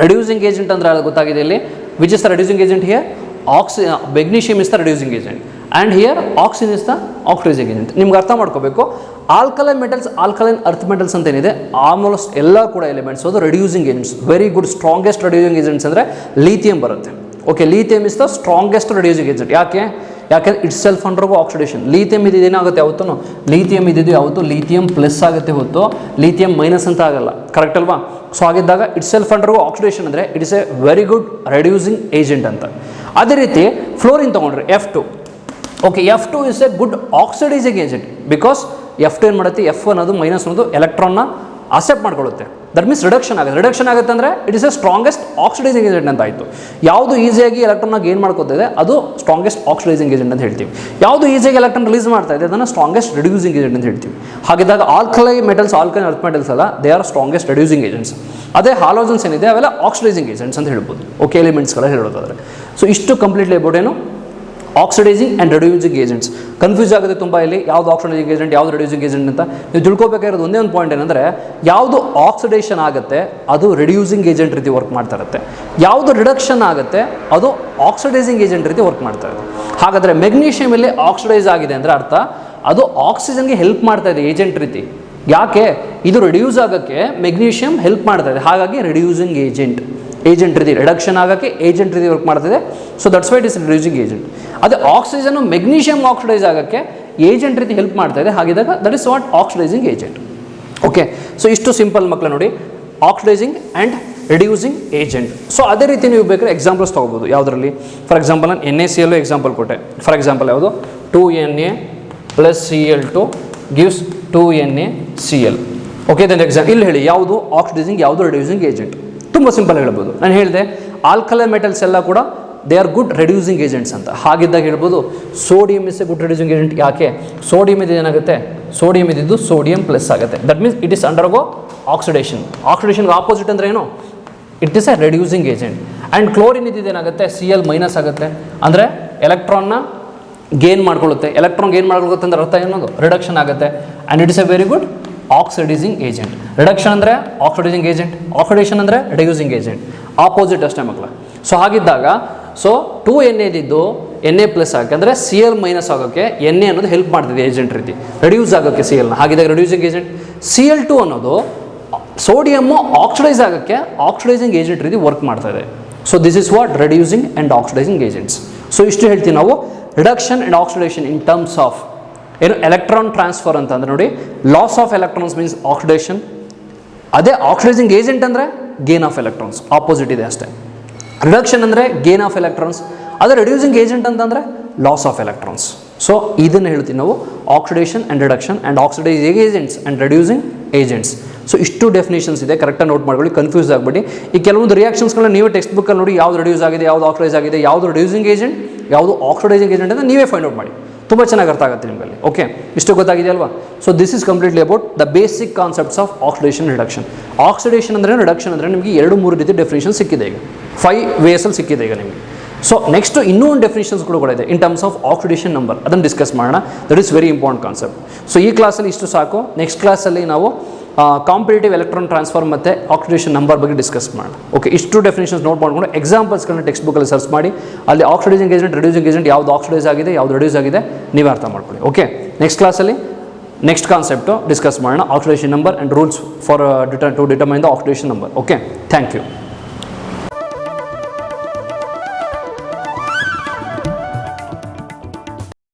ರೆಡ್ಯೂಸಿಂಗ್ ಏಜೆಂಟ್ ಅಂದರೆ ಅದು ಗೊತ್ತಾಗಿದೆ ಇಲ್ಲಿ. Which is the reducing agent here? Magnesium is the reducing agent and here oxygen is the oxidising agent. ನಿಮ್ಗೆ ಅರ್ಥ ಮಾಡ್ಕೋಬೇಕು, alkaline metals, alkaline earth metals ಅಂತ ಏನಿದೆ, ಆಲ್ಮೋಸ್ಟ್ ಎಲ್ಲ ಕೂಡ ಎಲಿಮೆಂಟ್ಸ್ ಅದು reducing agents. Very good. Strongest reducing agents ಅಂದರೆ ಲೀಥಿಯಂ ಬರುತ್ತೆ. Okay, lithium is the strongest reducing agent. ಯಾಕೆಂದ್ರೆ itself undergo oxidation. Lithium ಏನಾಗುತ್ತೆ ಯಾವತ್ತೂ? ಲೀಥಿಯಂ ಯಾವತ್ತು ಲೀಥಿಯಂ ಪ್ಲಸ್ ಆಗುತ್ತೆ ಹೊತ್ತು ಲೀಥಿಯಂ ಮೈನಸ್ ಅಂತ ಆಗಲ್ಲ. ಕರೆಕ್ಟ್ ಅಲ್ವಾ? ಸೊ ಆಗಿದ್ದಾಗ ಇಟ್ಸ್ ಸೆಲ್ಫ್ ಅಂಡರ್ಗೋ ಆಕ್ಸಿಡೇಷನ್ ಅಂದರೆ it is a very good reducing agent ಅಂತ. ಅದೇ ರೀತಿ ಫ್ಲೋರಿನ್ ತೊಗೊಂಡ್ರೆ F2. Okay, F2 is a good oxidising agent. Because F2 ಏನು ಮಾಡುತ್ತೆ? F ಅನ್ನೋದು ಮೈನಸ್ ಅನ್ನೋದು ಎಲೆಕ್ಟ್ರಾನ್ನ ಅಸೆಪ್ಟ್ ಮಾಡ್ಕೊಳ್ಳುತ್ತೆ. ದಟ್ ಮೀನ್ಸ್ ರಿಡಕ್ಷನ್ ಆಗುತ್ತೆ ಅಂದರೆ it is A strongest oxidising agent ಅಂತ ಆಯಿತು. ಯಾವುದು ಈಸಿಯಾಗಿ ಎಲೆಕ್ಟ್ರಾನ್ನ ಗೇನ್ ಮಾಡ್ಕೋತಿದೆ ಅದು ಸ್ಟ್ರಾಂಗೆಸ್ಟ್ ಆಕ್ಸಿಡೈಸಿಂಗ್ ಏಜೆಂಟ್ ಅಂತ ಹೇಳ್ತೀವಿ. ಯಾವುದು ಈಸಿಯಾಗಿ ಎಲೆಕ್ಟ್ರಾನ್ ರಿಲೀಸ್ ಮಾಡ್ತಾ ಇದೆ ಅದನ್ನು ಸ್ಟ್ರಾಂಗೆಸ್ಟ್ ರೆಡ್ಯೂಸಿಂಗ್ ಏಜೆಂಟ್ ಅಂತ ಹೇಳ್ತೀವಿ. ಹಾಗಿದ್ದಾಗ alkaline metals, alkaline earth metals ಅಲ್ಲ, they are strongest reducing agents. ಅದೇ ಹಾಲೋಜನ್ಸ್ ಏನಿದೆ ಅವೆಲ್ಲ ಆಕ್ಸಿಡೈಸಿಂಗ್ ಏಜೆಂಟ್ಸ್ ಅಂತ ಹೇಳ್ಬೋದು. ಓಕೆ, ಎಲಿಮೆಂಟ್ಸ್ಗಳ ಹೇಳೋದಾದರೆ. ಸೊ ಇಷ್ಟು ಕಂಪ್ಲೀಟ್ಲಿ ಅಬೌಟ್ ಏನು oxidising and reducing agents. Confuse ಆಗುತ್ತೆ ತುಂಬ ಇಲ್ಲಿ, ಯಾವುದು ಆಕ್ಸಿಡೈಸಿಂಗ್ ಏಜೆಂಟ್, ಯಾವುದು ರೆಡ್ಯೂಸಿಂಗ್ ಏಜೆಂಟ್ ಅಂತ. ನೀವು ತಿಳ್ಕೊಬೇಕಾಗಿರೋದು ಒಂದೇ ಒಂದು ಪಾಯಿಂಟ್ ಏನಂದರೆ, ಯಾವುದು ಆಕ್ಸಿಡೇಷನ್ ಆಗುತ್ತೆ ಅದು ರೆಡ್ಯೂಸಿಂಗ್ ಏಜೆಂಟ್ ರೀತಿ ವರ್ಕ್ ಮಾಡ್ತಾ ಇರುತ್ತೆ, ಯಾವುದು ರಿಡಕ್ಷನ್ ಆಗುತ್ತೆ ಅದು ಆಕ್ಸಿಡೈಸಿಂಗ್ ಏಜೆಂಟ್ ರೀತಿ ವರ್ಕ್ ಮಾಡ್ತಾ ಇರುತ್ತೆ. ಹಾಗಾದರೆ ಮೆಗ್ನೀಷಿಯಮ್ ಇಲ್ಲಿ ಆಕ್ಸಿಡೈಸ್ ಆಗಿದೆ ಅಂದರೆ ಅರ್ಥ ಅದು ಆಕ್ಸಿಜನ್ಗೆ ಹೆಲ್ಪ್ ಮಾಡ್ತಾ ಇದೆ ಏಜೆಂಟ್ ರೀತಿ. ಯಾಕೆ? ಇದು ರೆಡ್ಯೂಸ್ ಆಗೋಕ್ಕೆ ಮೆಗ್ನೀಷಿಯಮ್ ಹೆಲ್ಪ್ ಮಾಡ್ತಾ ಇದೆ, ಹಾಗಾಗಿ ರೆಡ್ಯೂಸಿಂಗ್ ಏಜೆಂಟ್ ರೀತಿ ರಿಡಕ್ಷನ್ ಆಗೋಕ್ಕೆ ಏಜೆಂಟ್ ರೀತಿ ವರ್ಕ್ ಮಾಡ್ತಿದೆ. So that's why it is reducing agent. ಅದೇ ಆಕ್ಸಿಜನ್ ಮೆಗ್ನೀಷಿಯಮ್ ಆಕ್ಸಿಡೈಸ್ ಆಗೋಕ್ಕೆ ಏಜೆಂಟ್ ರೀತಿ ಹೆಲ್ಪ್ ಮಾಡ್ತಾ ಇದೆ, ಹಾಗಿದ್ದಾಗ that is what oxidising agent. Okay, so ಇಷ್ಟು ಸಿಂಪಲ್ ಮಕ್ಕಳು ನೋಡಿ, oxidising and reducing agent. So ಅದೇ ರೀತಿ ನೀವು ಬೇಕಾದ್ರೆ ಎಕ್ಸಾಂಪಲ್ಸ್ ತೊಗೋಬೋದು. ಯಾವುದರಲ್ಲಿ? ಫಾರ್ ಎಕ್ಸಾಂಪಲ್ ನಾನು NaCl ಎಕ್ಸಾಂಪಲ್ ಕೊಟ್ಟೆ. ಫಾರ್ ಎಕ್ಸಾಂಪಲ್ ಯಾವುದು? 2Na + Cl2 gives 2NaCl. Okay, then example ಇಲ್ಲಿ ಹೇಳಿ ಯಾವುದು ಆಕ್ಸಿಡೈಸಿಂಗ್, ಯಾವುದು ರಿಡ್ಯೂಸಿಂಗ್ ಏಜೆಂಟ್. ತುಂಬ ಸಿಂಪಲ್ ಹೇಳ್ಬೋದು. ನಾನು ಹೇಳಿದೆ ಆಲ್ಕಲೈ ಮೆಟಲ್ಸ್ ಎಲ್ಲ ಕೂಡ they are good reducing agents ಅಂತ. ಹಾಗಿದ್ದಾಗ ಹೇಳ್ಬೋದು sodium is a good reducing agent. ಯಾಕೆ? ಸೋಡಿಯಂ ಇದು ಏನಾಗುತ್ತೆ? ಸೋಡಿಯಂ ಇದ್ದಿದ್ದು ಸೋಡಿಯಂ ಪ್ಲಸ್ ಆಗುತ್ತೆ. That means it is undergo oxidation. ಆಕ್ಸಿಡೇಷನ್ಗೆ ಆಪೋಸಿಟ್ ಅಂದರೆ ಏನು? It is a reducing agent. And chlorine ಇದ್ದಿದ್ದೇನಾಗುತ್ತೆ? Cl ಮೈನಸ್ ಆಗುತ್ತೆ, ಅಂದರೆ ಎಲೆಕ್ಟ್ರಾನ್ನ ಗೇನ್ ಮಾಡ್ಕೊಳ್ಳುತ್ತೆ. ಎಲೆಕ್ಟ್ರಾನ್ ಗೇನ್ ಮಾಡ್ಕೊಳ್ಳುತ್ತೆ ಅಂದರೆ ಅರ್ಥ ಏನೋದು? ರಿಡಕ್ಷನ್ ಆಗುತ್ತೆ. And it is a very good oxidising agent. Reduction ಅಂದರೆ ಆಕ್ಸಿಡೈಸಿಂಗ್ ಏಜೆಂಟ್, ಆಕ್ಸಿಡೇಷನ್ ಅಂದರೆ ರೆಡ್ಯೂಸಿಂಗ್ ಏಜೆಂಟ್, ಆಪೋಸಿಟ್ ಅಷ್ಟೇ ಮಕ್ಕಳು. ಸೊ ಹಾಗಿದ್ದಾಗ ಸೊ 2Na ಇದ್ದಿದ್ದು Na+ ಆಗೋಕ್ಕೆ ಅಂದರೆ Cl ಮೈನಸ್ ಆಗೋಕ್ಕೆ Na ಅನ್ನೋದು ಹೆಲ್ಪ್ ಮಾಡ್ತಿದೆ ಏಜೆಂಟ್ ರೀತಿ, ರೆಡ್ಯೂಸ್ ಆಗೋಕ್ಕೆ Clನ. ಹಾಗಿದ್ದಾಗ ರೆಡ್ಯೂಸಿಂಗ್ ಏಜೆಂಟ್. Cl2 ಅನ್ನೋದು ಸೋಡಿಯಮ್ಮು ಆಕ್ಸಿಡೈಸ್ ಆಗೋಕ್ಕೆ ಆಕ್ಸಿಡೈಸಿಂಗ್ ಏಜೆಂಟ್ ರೀತಿ ವರ್ಕ್ ಮಾಡ್ತಾ ಇದೆ. So this is what reducing and oxidising agents. So ಇಷ್ಟು ಹೇಳ್ತೀವಿ ನಾವು reduction and oxidation in terms of ಏನು ಎಲೆಕ್ಟ್ರಾನ್ ಟ್ರಾನ್ಸ್ಫರ್ ಅಂತ ಅಂದರೆ ನೋಡಿ, loss of electrons means oxidation. ಅದೇ ಆಕ್ಸಿಡೈಸಿಂಗ್ ಏಜೆಂಟ್ ಅಂದರೆ ಗೇನ್ ಆಫ್ ಎಲೆಕ್ಟ್ರಾನ್ಸ್, ಆಪೋಸಿಟ್ ಇದೆ ಅಷ್ಟೇ. ರಿಡಕ್ಷನ್ ಅಂದರೆ ಗೇನ್ ಆಫ್ ಎಲೆಕ್ಟ್ರಾನ್ಸ್, ಅದೇ ರೆಡ್ಯೂಸಿಂಗ್ ಏಜೆಂಟ್ ಅಂತಂದರೆ ಲಾಸ್ ಆಫ್ ಎಲೆಕ್ಟ್ರಾನ್ಸ್. ಸೊ ಇದನ್ನು ಹೇಳ್ತೀವಿ ನಾವು oxidation and reduction and oxidising agents and reducing agents. So ಇಷ್ಟು ಡೆಫಿನೇಷನ್ಸ್ ಇದೆ, ಕರೆಕ್ಟಾಗಿ ನೋಟ್ ಮಾಡ್ಕೊಳ್ಳಿ, ಕನ್ಫ್ಯೂಸ್ ಆಗಬೇಡಿ. ಈ ಕೆಲವೊಂದು ರಿಯಾಕ್ಷನ್ಸ್ಗಳನ್ನ ನೀವೇ ಟೆಕ್ಸ್ಟ್ ಬುಕ್ಕಲ್ಲಿ ನೋಡಿ, ಯಾವುದು ರೆಡ್ಯೂಸ್ ಆಗಿದೆ, ಯಾವುದು ಆಕ್ಸಿಡೈಸ್ ಆಗಿದೆ, ಯಾವುದು ರೆಡ್ಯೂಸಿಂಗ್ ಏಜೆಂಟ್, ಯಾವುದು ಆಕ್ಸಿಡೈಸಿಂಗ್ ಏಜೆಂಟ್ ಅಂತ ನೀವೇ ಫೈಂಡ್ ಔಟ್ ಮಾಡಿ. ತುಂಬ ಚೆನ್ನಾಗಿ ಅರ್ಥ ಆಗುತ್ತೆ ನಿಮ್ಮಲ್ಲಿ. ಓಕೆ, ಇಷ್ಟು ಗೊತ್ತಾಗಿದೆ ಅಲ್ವಾ? So this is completely about the basic concepts of oxidation reduction. Oxidation ಅಂದರೆ ರಿಡಕ್ಷನ್ ಅಂದರೆ ನಿಮಗೆ 2-3 ರೀತಿ ಡೆಫಿನೇಷನ್ ಸಿಕ್ಕಿದೆ ಈಗ, 5 ವೇಸಲ್ಲಿ ಸಿಕ್ಕಿದೆ ಈಗ ನಿಮಗೆ. ಸೊ ನೆಕ್ಸ್ಟ್ ಇನ್ನೂ ಒಂದು ಡೆಫಿನೇಷನ್ಸ್ ಕೂಡ ಇದೆ ಇನ್ ಟರ್ಮ್ಸ್ ಆಫ್ ಆಕ್ಸಿಡೇಷನ್ ನಂಬರ್, ಅದನ್ನು ಡಿಸ್ಕಸ್ ಮಾಡೋಣ. That is very important concept. So ಈ ಕ್ಲಾಸಲ್ಲಿ ಇಷ್ಟು ಸಾಕು. ನೆಕ್ಸ್ಟ್ ಕ್ಲಾಸಲ್ಲಿ ನಾವು ಕಾಂಪಿಟೇಟಿವ್ ಎಲೆಕ್ಟ್ರಾನ್ ಟ್ರಾನ್ಸ್ಫರ್ ಮತ್ತು ಆಕ್ಸಿಡೇಷನ್ ನಂಬರ್ ಬಗ್ಗೆ ಡಿಸ್ಕಸ್ ಮಾಡೋಣ. ಓಕೆ, ಇಷ್ಟು ಡೆಫಿನೇಷನ್ಸ್ ನೋಟ್ ಮಾಡ್ಕೊಂಡು ಎಕ್ಸಾಂಪಲ್ಸ್ಗಳನ್ನ ಟೆಕ್ಸ್ಟ್ ಬುಕ್ಕಲ್ಲಿ ಸರ್ಚ್ ಮಾಡಿ ಅಲ್ಲಿ ಆಕ್ಸಿಡೈಸಿಂಗ್ ಏಜೆಂಟ್, ರೆಡ್ಯೂಸಿಂಗ್ ಏಜೆಂಟ್, ಯಾವುದು ಆಕ್ಸಿಡೈಸ್ ಆಗಿದೆ, ಯಾವುದು ರೆಡ್ಯೂಸ್ ಆಗಿದೆ ನೀವೇ ಅರ್ಥ ಮಾಡ್ಕೊಳ್ಳಿ. ಓಕೆ, ನೆಕ್ಸ್ಟ್ ಕ್ಲಾಸಲ್ಲಿ ನೆಕ್ಸ್ಟ್ ಕಾನ್ಸೆಪ್ಟು ಡಿಸ್ಕಸ್ ಮಾಡೋಣ, oxidation number and rules for to determine the oxidation number. Okay, thank you.